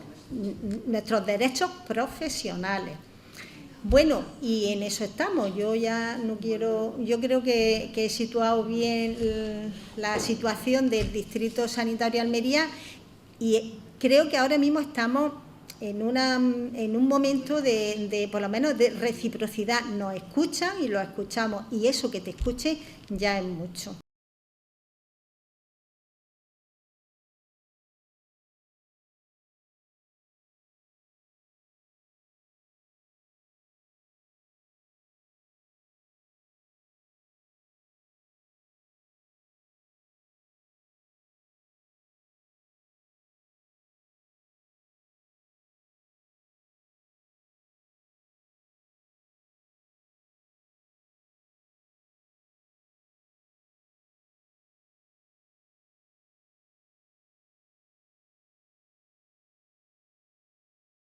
nuestros derechos profesionales. Bueno, y en eso estamos. Yo ya no quiero, yo creo que he situado bien la situación del Distrito Sanitario Almería, y creo que ahora mismo estamos en un momento de por lo menos de reciprocidad. Nos escuchan y lo escuchamos, y eso, que te escuche, ya es mucho.